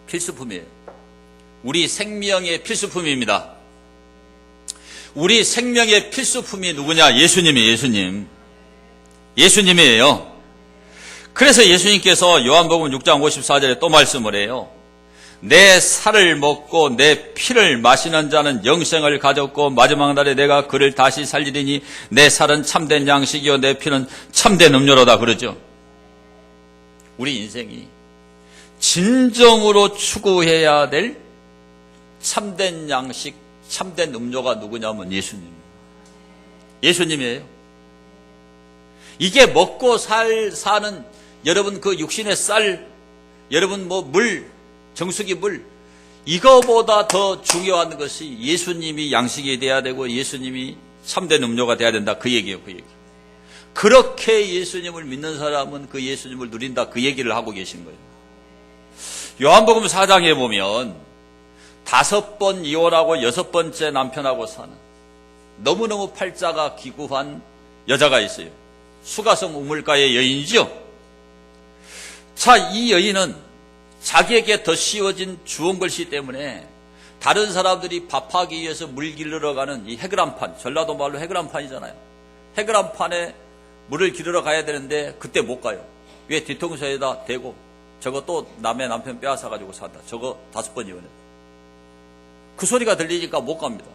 필수품이에요. 우리 생명의 필수품입니다. 우리 생명의 필수품이 누구냐? 예수님이에요. 그래서 예수님께서 요한복음 6장 54절에 또 말씀을 해요. 내 살을 먹고 내 피를 마시는 자는 영생을 가졌고 마지막 날에 내가 그를 다시 살리리니 내 살은 참된 양식이요 내 피는 참된 음료로다 그러죠. 우리 인생이 진정으로 추구해야 될 참된 양식, 참된 음료가 누구냐면 예수님이에요. 이게 먹고 사는 여러분 그 육신의 쌀, 여러분 뭐 물, 정수기 물, 이거보다 더 중요한 것이 예수님이 양식이 돼야 되고 예수님이 참된 음료가 돼야 된다. 그 얘기예요. 그 얘기. 그렇게 예수님을 믿는 사람은 그 예수님을 누린다. 그 얘기를 하고 계신 거예요. 요한복음 4장에 보면 5번 이혼하고 6번째 남편하고 사는 너무너무 팔자가 기구한 여자가 있어요. 수가성 우물가의 여인이죠. 자, 이 여인은 자기에게 더 씌워진 주온 글씨 때문에 다른 사람들이 밥하기 위해서 물 길르러 가는 이 해그란판, 전라도 말로 해그란판이잖아요. 해그란판에 물을 길르러 가야 되는데 그때 못 가요. 왜? 뒤통수에다 대고 저거 또 남의 남편 빼앗아가지고 산다. 저거 5번 이혼해. 그 소리가 들리니까 못 갑니다.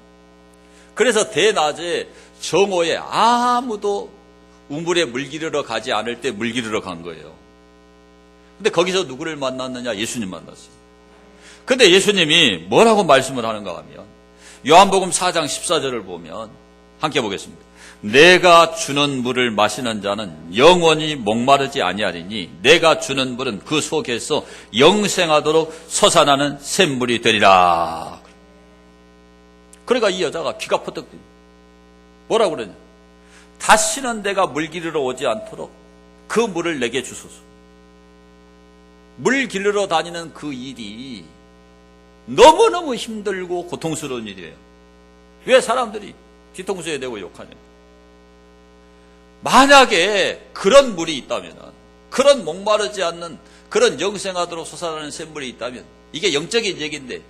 그래서 대낮에 정오에 아무도 우물에 물 기르러 가지 않을 때 물 기르러 간 거예요. 근데 거기서 누구를 만났느냐? 예수님 만났어요. 근데 예수님이 뭐라고 말씀을 하는가 하면 요한복음 4장 14절을 보면 함께 보겠습니다. 내가 주는 물을 마시는 자는 영원히 목마르지 아니하리니 내가 주는 물은 그 속에서 영생하도록 솟아나는 샘물이 되리라. 그러니까 이 여자가 귀가 퍼뜩 뜨니 뭐라고 그러냐? 다시는 내가 물 기르러 오지 않도록 그 물을 내게 주소서. 물 기르러 다니는 그 일이 너무너무 힘들고 고통스러운 일이에요. 왜 사람들이 뒤통수에 대고 욕하냐? 만약에 그런 물이 있다면, 그런 목마르지 않는 그런 영생하도록 솟아나는 샘물이 있다면, 이게 영적인 얘기인데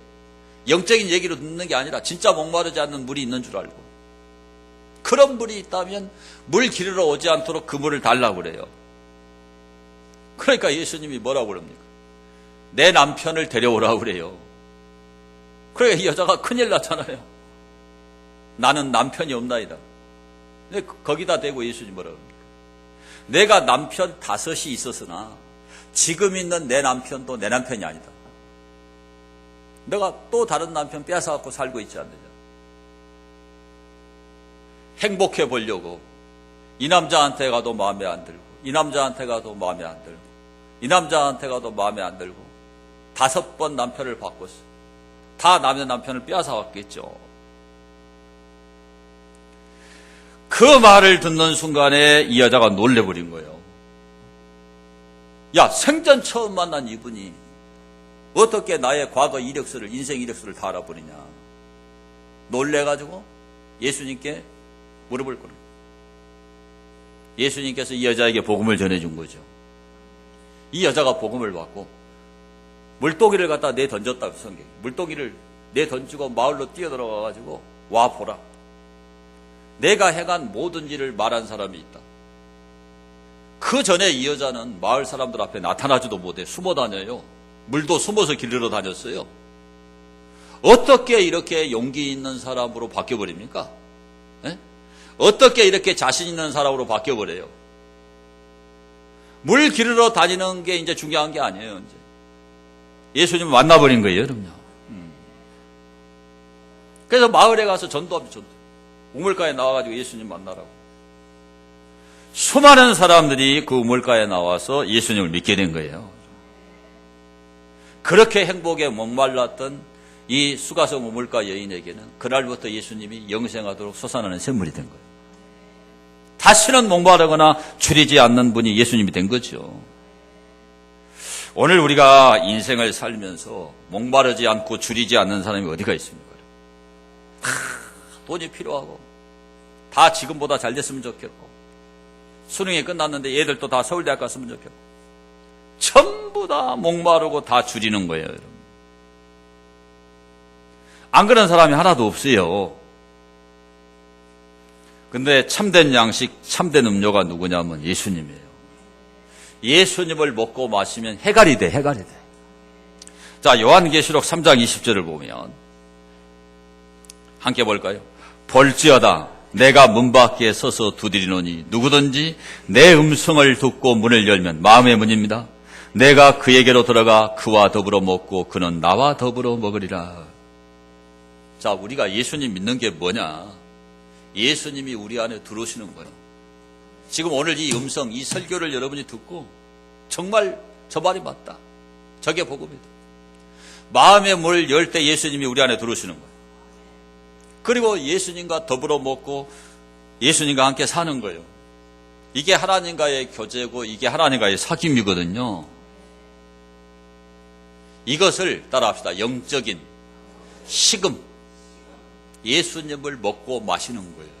영적인 얘기로 듣는 게 아니라 진짜 목마르지 않는 물이 있는 줄 알고, 그런 물이 있다면 물 기르러 오지 않도록 그 물을 달라고 그래요. 그러니까 예수님이 뭐라고 그럽니까? 내 남편을 데려오라고 그래요. 그러니까 이 여자가 큰일 났잖아요. 나는 남편이 없나이다. 근데 거기다 대고 예수님 뭐라고 합니까? 내가 남편 5이 있었으나 지금 있는 내 남편도 내 남편이 아니다. 내가 또 다른 남편 뺏어갖고 살고 있지 않느냐. 행복해 보려고 이 남자한테 가도 마음에 안 들고, 이 남자한테 가도 마음에 안 들고, 이 남자한테 가도 마음에 안 들고 5번 남편을 바꿨어. 다 남의 남편을 빼앗아왔겠죠. 그 말을 듣는 순간에 이 여자가 놀래버린 거예요. 야, 생전 처음 만난 이분이 어떻게 나의 과거 이력서를, 인생 이력서를 다 알아버리냐. 놀래가지고 예수님께 무릎을 꿇은 거예요. 예수님께서 이 여자에게 복음을 전해준 거죠. 이 여자가 복음을 받고 물동이를 갖다 내던졌다고 성경에. 물동이를 내던지고 마을로 뛰어들어가가지고 와 보라. 내가 행한 모든 일을 말한 사람이 있다. 그 전에 이 여자는 마을 사람들 앞에 나타나지도 못해 숨어 다녀요. 물도 숨어서 기르러 다녔어요. 어떻게 이렇게 용기 있는 사람으로 바뀌어버립니까? 에? 어떻게 이렇게 자신 있는 사람으로 바뀌어버려요? 물 기르러 다니는 게 이제 중요한 게 아니에요. 이제 예수님을 만나버린 거예요, 여러분요. 그래서 마을에 가서 전도합니다. 전도. 우물가에 나와가지고 예수님 만나라고. 수많은 사람들이 그 우물가에 나와서 예수님을 믿게 된 거예요. 그렇게 행복에 목말랐던 이 수가성 우물가 여인에게는 그날부터 예수님이 영생하도록 솟아나는 샘물이 된 거예요. 다시는 목마르거나 줄이지 않는 분이 예수님이 된 거죠. 오늘 우리가 인생을 살면서 목마르지 않고 줄이지 않는 사람이 어디가 있습니까? 돈이 필요하고 다 지금보다 잘 됐으면 좋겠고 수능이 끝났는데 얘들도 다 서울대학 갔으면 좋겠고 전부 다 목마르고 다 줄이는 거예요. 여러분. 안 그런 사람이 하나도 없어요. 근데 참된 양식, 참된 음료가 누구냐면 예수님이에요. 예수님을 먹고 마시면 해갈이 돼, 해갈이 돼. 자, 요한계시록 3장 20절을 보면 함께 볼까요? 볼지어다 내가 문 밖에 서서 두드리노니 누구든지 내 음성을 듣고 문을 열면 마음의 문입니다. 내가 그에게로 들어가 그와 더불어 먹고 그는 나와 더불어 먹으리라. 자, 우리가 예수님 믿는 게 뭐냐? 예수님이 우리 안에 들어오시는 거예요. 지금 오늘 이 음성, 이 설교를 여러분이 듣고 정말 저 말이 맞다. 저게 복음이다. 마음의 문을 열 때 예수님이 우리 안에 들어오시는 거예요. 그리고 예수님과 더불어 먹고 예수님과 함께 사는 거예요. 이게 하나님과의 교제고 이게 하나님과의 사귐이거든요. 이것을 따라합시다. 영적인 식음. 예수님을 먹고 마시는 거예요.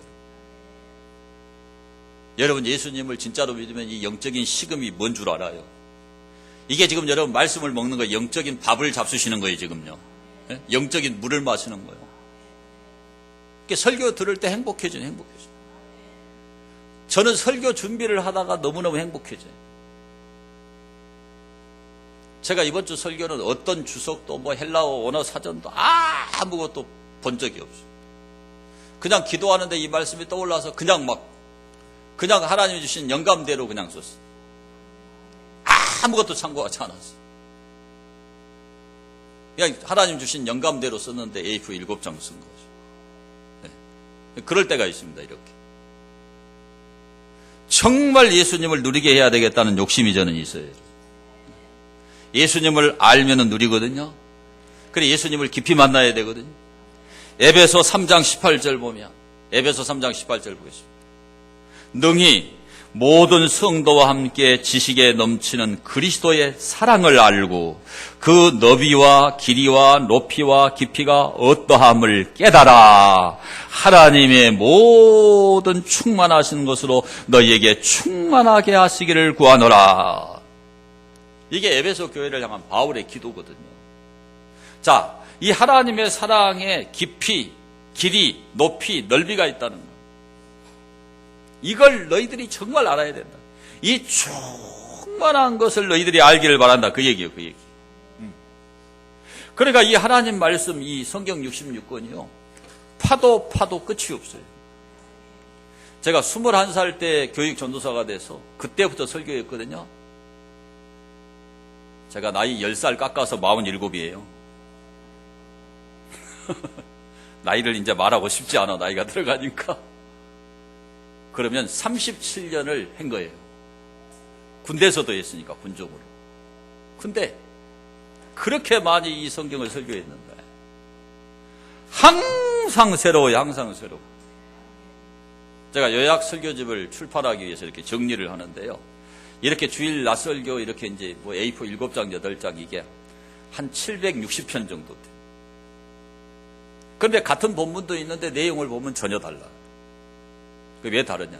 여러분 예수님을 진짜로 믿으면 이 영적인 식음이 뭔 줄 알아요? 이게 지금 여러분 말씀을 먹는 거예요. 영적인 밥을 잡수시는 거예요. 지금요. 영적인 물을 마시는 거예요. 설교 들을 때 행복해져요. 저는 설교 준비를 하다가 너무너무 행복해져요. 제가 이번 주 설교는 어떤 주석도 뭐 헬라어 언어 사전도 아무것도 본 적이 없어요. 그냥 기도하는데 이 말씀이 떠올라서 그냥 하나님이 주신 영감대로 그냥 썼어요. 아무것도 참고하지 않았어요. 그냥 하나님 주신 영감대로 썼는데 A4 7장 쓴 거죠. 네. 그럴 때가 있습니다. 이렇게. 정말 예수님을 누리게 해야 되겠다는 욕심이 저는 있어요. 예수님을 알면은 누리거든요. 그래 예수님을 깊이 만나야 되거든요. 에베소 3장 18절 보면 에베소 3장 18절 보겠습니다. 능히 모든 성도와 함께 지식에 넘치는 그리스도의 사랑을 알고 그 너비와 길이와 높이와 깊이가 어떠함을 깨달아 하나님의 모든 충만하신 것으로 너희에게 충만하게 하시기를 구하노라. 이게 에베소 교회를 향한 바울의 기도거든요. 자, 이 하나님의 사랑의 깊이, 길이, 높이, 넓이가 있다는 거. 이걸 너희들이 정말 알아야 된다. 이 충만한 것을 너희들이 알기를 바란다. 그 얘기예요, 그 얘기. 그러니까 이 하나님 말씀, 이 성경 66권이요. 파도 끝이 없어요. 제가 21살 때 교육 전도사가 돼서 그때부터 설교했거든요. 제가 나이 10살 깎아서 47이에요. 나이를 이제 말하고 싶지 않아, 나이가 들어가니까. 그러면 37년을 한 거예요. 군대에서도 했으니까, 군적으로. 근데 그렇게 많이 이 성경을 설교했는데 항상 새로워요, 항상 새로워. 제가 요약 설교집을 출판하기 위해서 이렇게 정리를 하는데요. 이렇게 주일 낮설교 이렇게 이제 뭐 A4 7장, 8장 이게 한 760편 정도 돼요. 그런데 같은 본문도 있는데 내용을 보면 전혀 달라. 그게 왜 다르냐?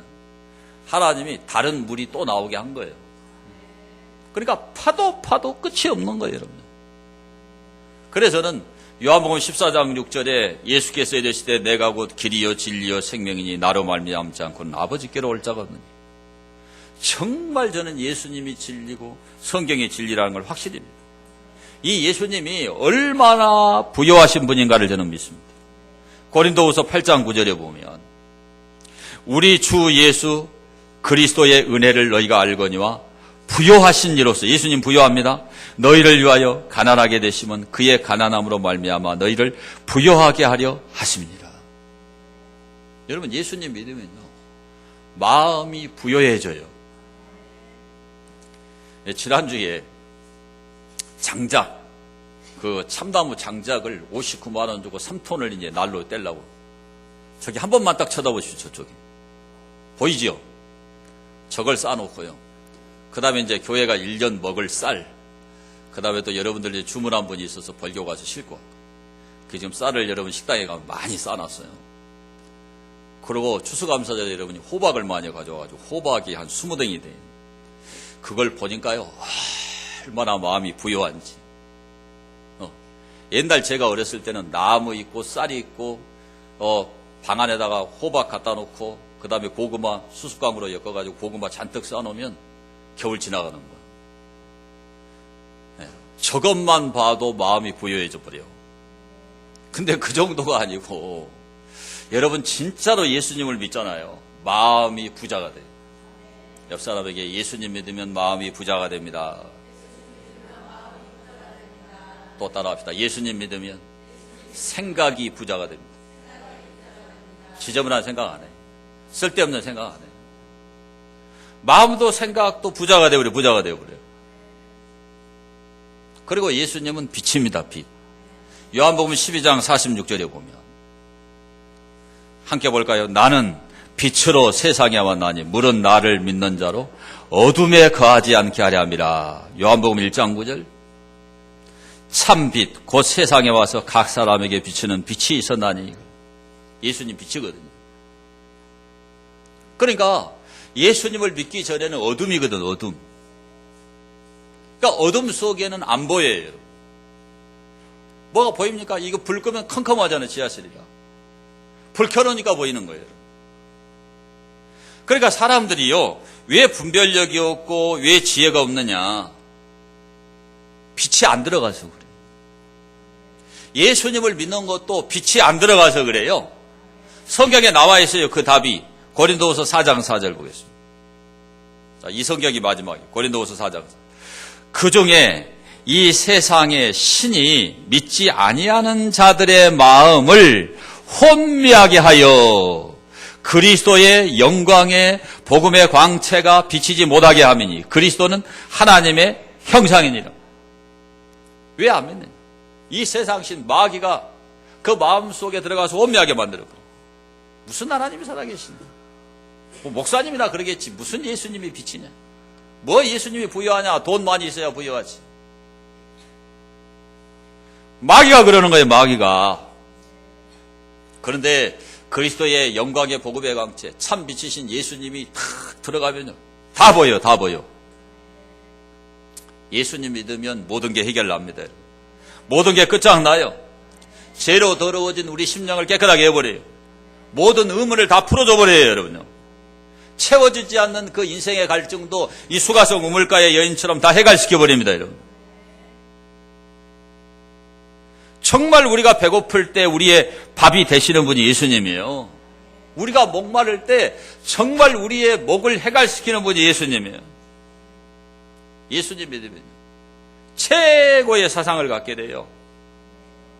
하나님이 다른 물이 또 나오게 한 거예요. 그러니까 파도 끝이 없는 거예요, 여러분. 그래서 저는 요한복음 14장 6절에 예수께서 이르시되 내가 곧 길이요 진리요 생명이니 나로 말미암지 않고는 아버지께로 올 자가 없느니. 정말 저는 예수님이 진리고 성경이 진리라는 걸 확실히 믿습니다. 이 예수님이 얼마나 부요하신 분인가를 저는 믿습니다. 고린도후서 8장 9절에 보면 우리 주 예수 그리스도의 은혜를 너희가 알거니와 부요하신 이로써, 예수님 부요합니다. 너희를 위하여 가난하게 되시면 그의 가난함으로 말미암아 너희를 부요하게 하려 하심이니라. 여러분, 예수님 믿으면요 마음이 부요해져요. 지난주에 장작, 그 참나무 장작을 59만 원 주고 3톤을 이제 날로 떼려고. 저기 한 번만 딱 쳐다보시죠, 저쪽에. 보이지요? 저걸 쌓아놓고요. 그 다음에 이제 교회가 1년 먹을 쌀, 그 다음에 또 여러분들이 주문한 분이 있어서 벌교 가서 싣고, 그 지금 쌀을 여러분 식당에 가면 많이 쌓아놨어요. 그리고 추수감사절에 여러분이 호박을 많이 가져와가지고 호박이 한 20댕이 돼요. 그걸 보니까요, 얼마나 마음이 부요한지. 옛날 제가 어렸을 때는 나무 있고 쌀이 있고 방 안에다가 호박 갖다 놓고 그 다음에 고구마 수수깡으로 엮어가지고 고구마 잔뜩 쌓아놓으면 겨울 지나가는 거야. 네. 저것만 봐도 마음이 부요해져 버려. 근데 그 정도가 아니고 여러분 진짜로 예수님을 믿잖아요. 마음이 부자가 돼요. 옆 사람에게 예수님 믿으면 마음이 부자가 됩니다. 또 따라합시다. 예수님 믿으면 생각이 부자가 됩니다. 지저분한 생각 안 해요. 쓸데없는 생각 안 해요. 마음도 생각도 부자가 되어버려요. 부자가 되어버려요. 그리고 예수님은 빛입니다. 빛. 요한복음 12장 46절에 보면 함께 볼까요? 나는 빛으로 세상에 왔나니 물은 나를 믿는 자로 어둠에 거하지 않게 하려 함이라. 요한복음 1장 9절. 참빛 곧 세상에 와서 각 사람에게 비추는 빛이 있었나니. 예수님 빛이거든요. 그러니까 예수님을 믿기 전에는 어둠이거든, 어둠. 그러니까 어둠 속에는 안 보여요. 뭐가 보입니까? 이거 불 끄면 컴컴하잖아요, 지하실이가. 불 켜놓으니까 보이는 거예요. 그러니까 사람들이요, 왜 분별력이 없고 왜 지혜가 없느냐? 빛이 안 들어가서 그래요. 예수님을 믿는 것도 빛이 안 들어가서 그래요. 성경에 나와 있어요, 그 답이. 고린도후서 4장 4절 보겠습니다. 자, 이 성경이 마지막이에요. 고린도후서 4장 4절. 그 중에 이 세상의 신이 믿지 아니하는 자들의 마음을 혼미하게 하여 그리스도의 영광의 복음의 광채가 비치지 못하게 함이니 그리스도는 하나님의 형상이니라. 왜 안 믿느냐? 이 세상신 마귀가 그 마음속에 들어가서 원미하게 만들어버려. 무슨 하나님이 살아계시냐? 뭐 목사님이나 그러겠지. 무슨 예수님이 비치냐? 뭐 예수님이 부여하냐? 돈 많이 있어야 부여하지. 마귀가 그러는 거예요, 마귀가. 그런데 그리스도의 영광의 복음의 광채, 참 빛이신 예수님이 탁 들어가면요, 다 보여, 다 보여. 예수님 믿으면 모든 게 해결납니다. 모든 게 끝장나요. 죄로 더러워진 우리 심령을 깨끗하게 해버려요. 모든 의문을 다 풀어줘 버려요, 여러분요. 채워지지 않는 그 인생의 갈증도 이 수가성 우물가의 여인처럼 다 해결시켜 버립니다, 여러분. 정말 우리가 배고플 때 우리의 밥이 되시는 분이 예수님이에요. 우리가 목마를 때 정말 우리의 목을 해결시키는 분이 예수님이에요. 예수님 믿으면 최고의 사상을 갖게 돼요.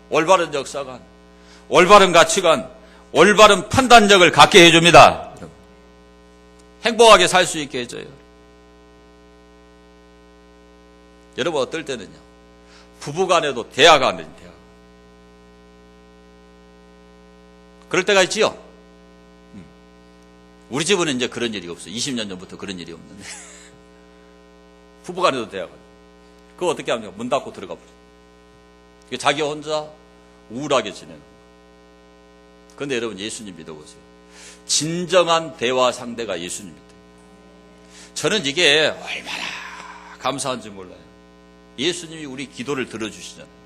올바른 역사관, 올바른 가치관, 올바른 판단력을 갖게 해줍니다. 행복하게 살 수 있게 해줘요. 여러분, 어떨 때는요, 부부간에도 대화가 안 되는 대화. 그럴 때가 있지요. 우리 집은 이제 그런 일이 없어요. 20년 전부터 그런 일이 없는데. 부부간에도 대화가. 그거 어떻게 합니까? 문 닫고 들어가 버려요. 자기 혼자 우울하게 지내는 거예요. 그런데 여러분, 예수님 믿어보세요. 진정한 대화 상대가 예수님입니다. 저는 이게 얼마나 감사한지 몰라요. 예수님이 우리 기도를 들어주시잖아요.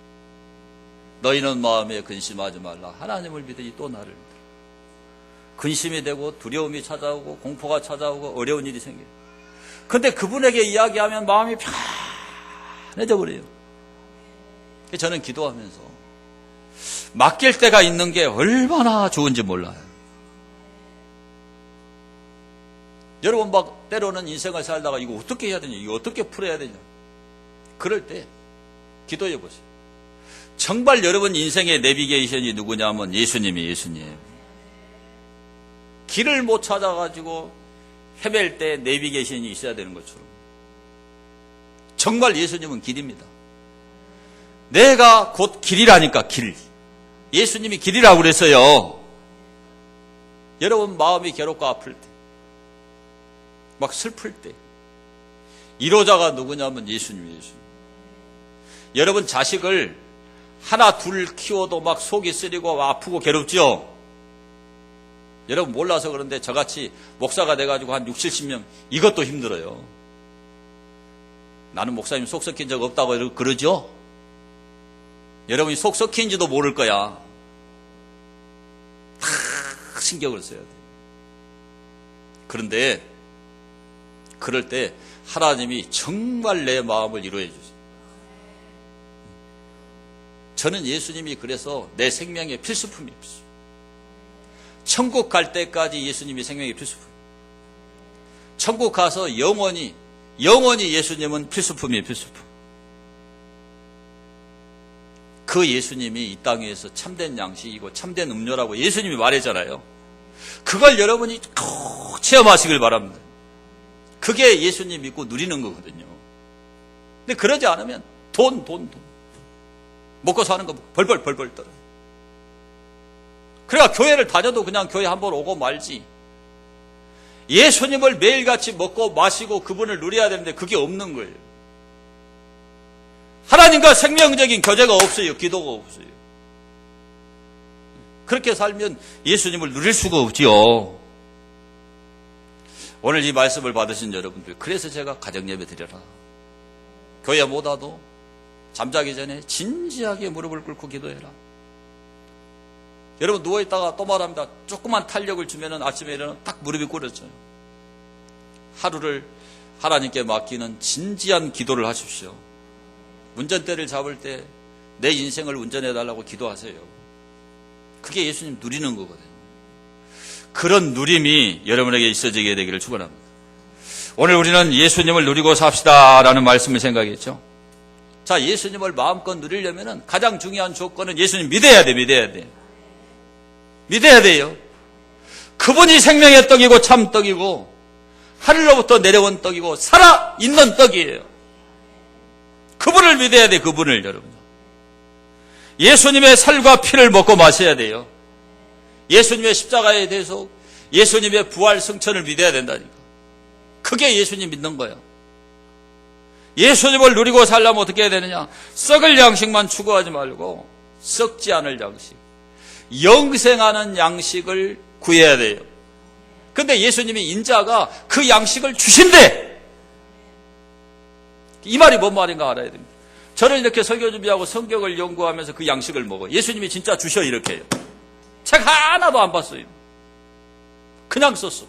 너희는 마음에 근심하지 말라. 하나님을 믿으니 또 나를 믿으라. 근심이 되고 두려움이 찾아오고 공포가 찾아오고 어려운 일이 생겨요. 그런데 그분에게 이야기하면 마음이 편해져 버려요. 저는 기도하면서 맡길 때가 있는 게 얼마나 좋은지 몰라요. 여러분, 막 때로는 인생을 살다가 이거 어떻게 해야 되냐, 이거 어떻게 풀어야 되냐, 그럴 때 기도해 보세요. 정말 여러분 인생의 내비게이션이 누구냐면 예수님이 예수님. 길을 못 찾아가지고 헤맬 때 내비게이션이 있어야 되는 것처럼 정말 예수님은 길입니다. 내가 곧 길이라니까, 길. 예수님이 길이라고 그랬어요. 여러분, 마음이 괴롭고 아플 때, 막 슬플 때, 이로자가 누구냐면 예수님이에요. 예수님. 여러분, 자식을 하나 둘 키워도 막 속이 쓰리고 아프고 괴롭죠? 여러분 몰라서 그런데 저같이 목사가 돼가지고 한 60, 70명, 이것도 힘들어요. 나는 목사님 속 썩힌 적 없다고 그러죠? 여러분이 속 썩힌지도 모를 거야. 다 신경을 써야 돼. 그런데 그럴 때 하나님이 정말 내 마음을 이루어 주세요. 저는 예수님이 그래서 내 생명의 필수품이에요. 천국 갈 때까지 예수님이 생명의 필수품. 천국 가서 영원히 예수님은 필수품이에요. 필수품. 그 예수님이 이 땅에서 참된 양식이고 참된 음료라고 예수님이 말했잖아요. 그걸 여러분이 꼭 체험하시길 바랍니다. 그게 예수님 믿고 누리는 거거든요. 근데 그러지 않으면 돈. 먹고 사는 거 벌벌 떨어. 그러니까 교회를 다녀도 그냥 교회 한번 오고 말지. 예수님을 매일같이 먹고 마시고 그분을 누려야 되는데 그게 없는 거예요. 하나님과 생명적인 교제가 없어요. 기도가 없어요. 그렇게 살면 예수님을 누릴 수가 없지요. 오늘 이 말씀을 받으신 여러분들, 그래서 제가 가정예배 드려라. 교회 못 와도 잠자기 전에 진지하게 무릎을 꿇고 기도해라. 여러분 누워있다가 또 말합니다. 조그만 탄력을 주면은 아침에 일어나면 딱 무릎이 꿇어져요. 하루를 하나님께 맡기는 진지한 기도를 하십시오. 운전대를 잡을 때 내 인생을 운전해달라고 기도하세요. 그게 예수님 누리는 거거든요. 그런 누림이 여러분에게 있어지게 되기를 축원합니다. 오늘 우리는 예수님을 누리고 삽시다라는 말씀을 생각했죠. 자, 예수님을 마음껏 누리려면 가장 중요한 조건은 예수님 믿어야 돼. 믿어야 돼요. 그분이 생명의 떡이고 참떡이고 하늘로부터 내려온 떡이고 살아있는 떡이에요. 그분을 믿어야 돼. 그분을 여러분. 예수님의 살과 피를 먹고 마셔야 돼요. 예수님의 십자가에 대해서 예수님의 부활 승천을 믿어야 된다니까. 그게 예수님 믿는 거예요. 예수님을 누리고 살려면 어떻게 해야 되느냐? 썩을 양식만 추구하지 말고 썩지 않을 양식, 영생하는 양식을 구해야 돼요. 근데 예수님이 인자가 그 양식을 주신대. 이 말이 뭔 말인가 알아야 됩니다. 저는 이렇게 설교 준비하고 성경을 연구하면서 그 양식을 먹어요. 예수님이 진짜 주셔 이렇게 해요. 책 하나도 안 봤어요. 그냥 썼어.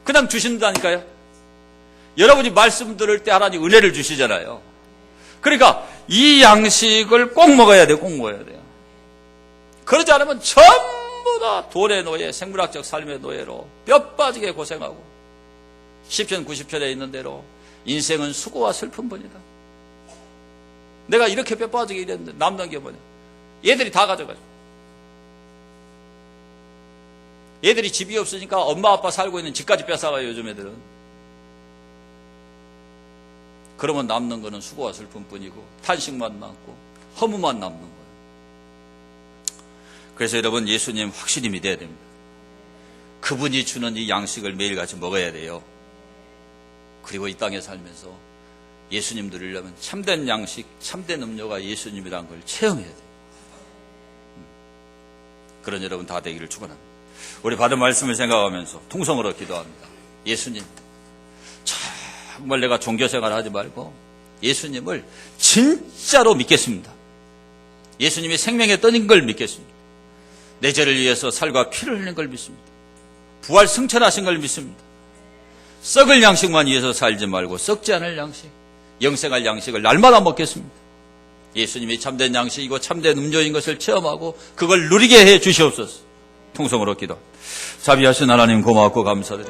그냥 주신다니까요. 여러분이 말씀 들을 때 하나님 은혜를 주시잖아요. 그러니까 이 양식을 꼭 먹어야 돼요. 꼭 먹어야 돼요. 그러지 않으면 전부 다 돈의 노예, 생물학적 삶의 노예로 뼈 빠지게 고생하고 시편 90편에 있는 대로 인생은 수고와 슬픔뿐이다. 내가 이렇게 뼈 빠지게 일했는데 남는 게 뭐냐? 얘들이 다 가져가죠. 얘들이 집이 없으니까 엄마 아빠 살고 있는 집까지 뺏어가요. 요즘 애들은. 그러면 남는 거는 수고와 슬픔뿐이고 탄식만 남고 허무만 남는 거예요. 그래서 여러분 예수님 확실히 믿어야 됩니다. 그분이 주는 이 양식을 매일같이 먹어야 돼요. 그리고 이 땅에 살면서 예수님 누리려면 참된 양식, 참된 음료가 예수님이라는 걸 체험해야 돼요. 그런 여러분 다 되기를 축원합니다. 우리 받은 말씀을 생각하면서 통성으로 기도합니다. 예수님, 정말 내가 종교생활 하지 말고 예수님을 진짜로 믿겠습니다. 예수님이 생명의 떡인 걸 믿겠습니다. 내 죄를 위해서 살과 피를 흘린 걸 믿습니다. 부활 승천하신 걸 믿습니다. 썩을 양식만 위해서 살지 말고 썩지 않을 양식, 영생할 양식을 날마다 먹겠습니다. 예수님이 참된 양식이고 참된 음료인 것을 체험하고 그걸 누리게 해 주시옵소서. 통성으로 기도. 자비하신 하나님 고맙고 감사드립니다.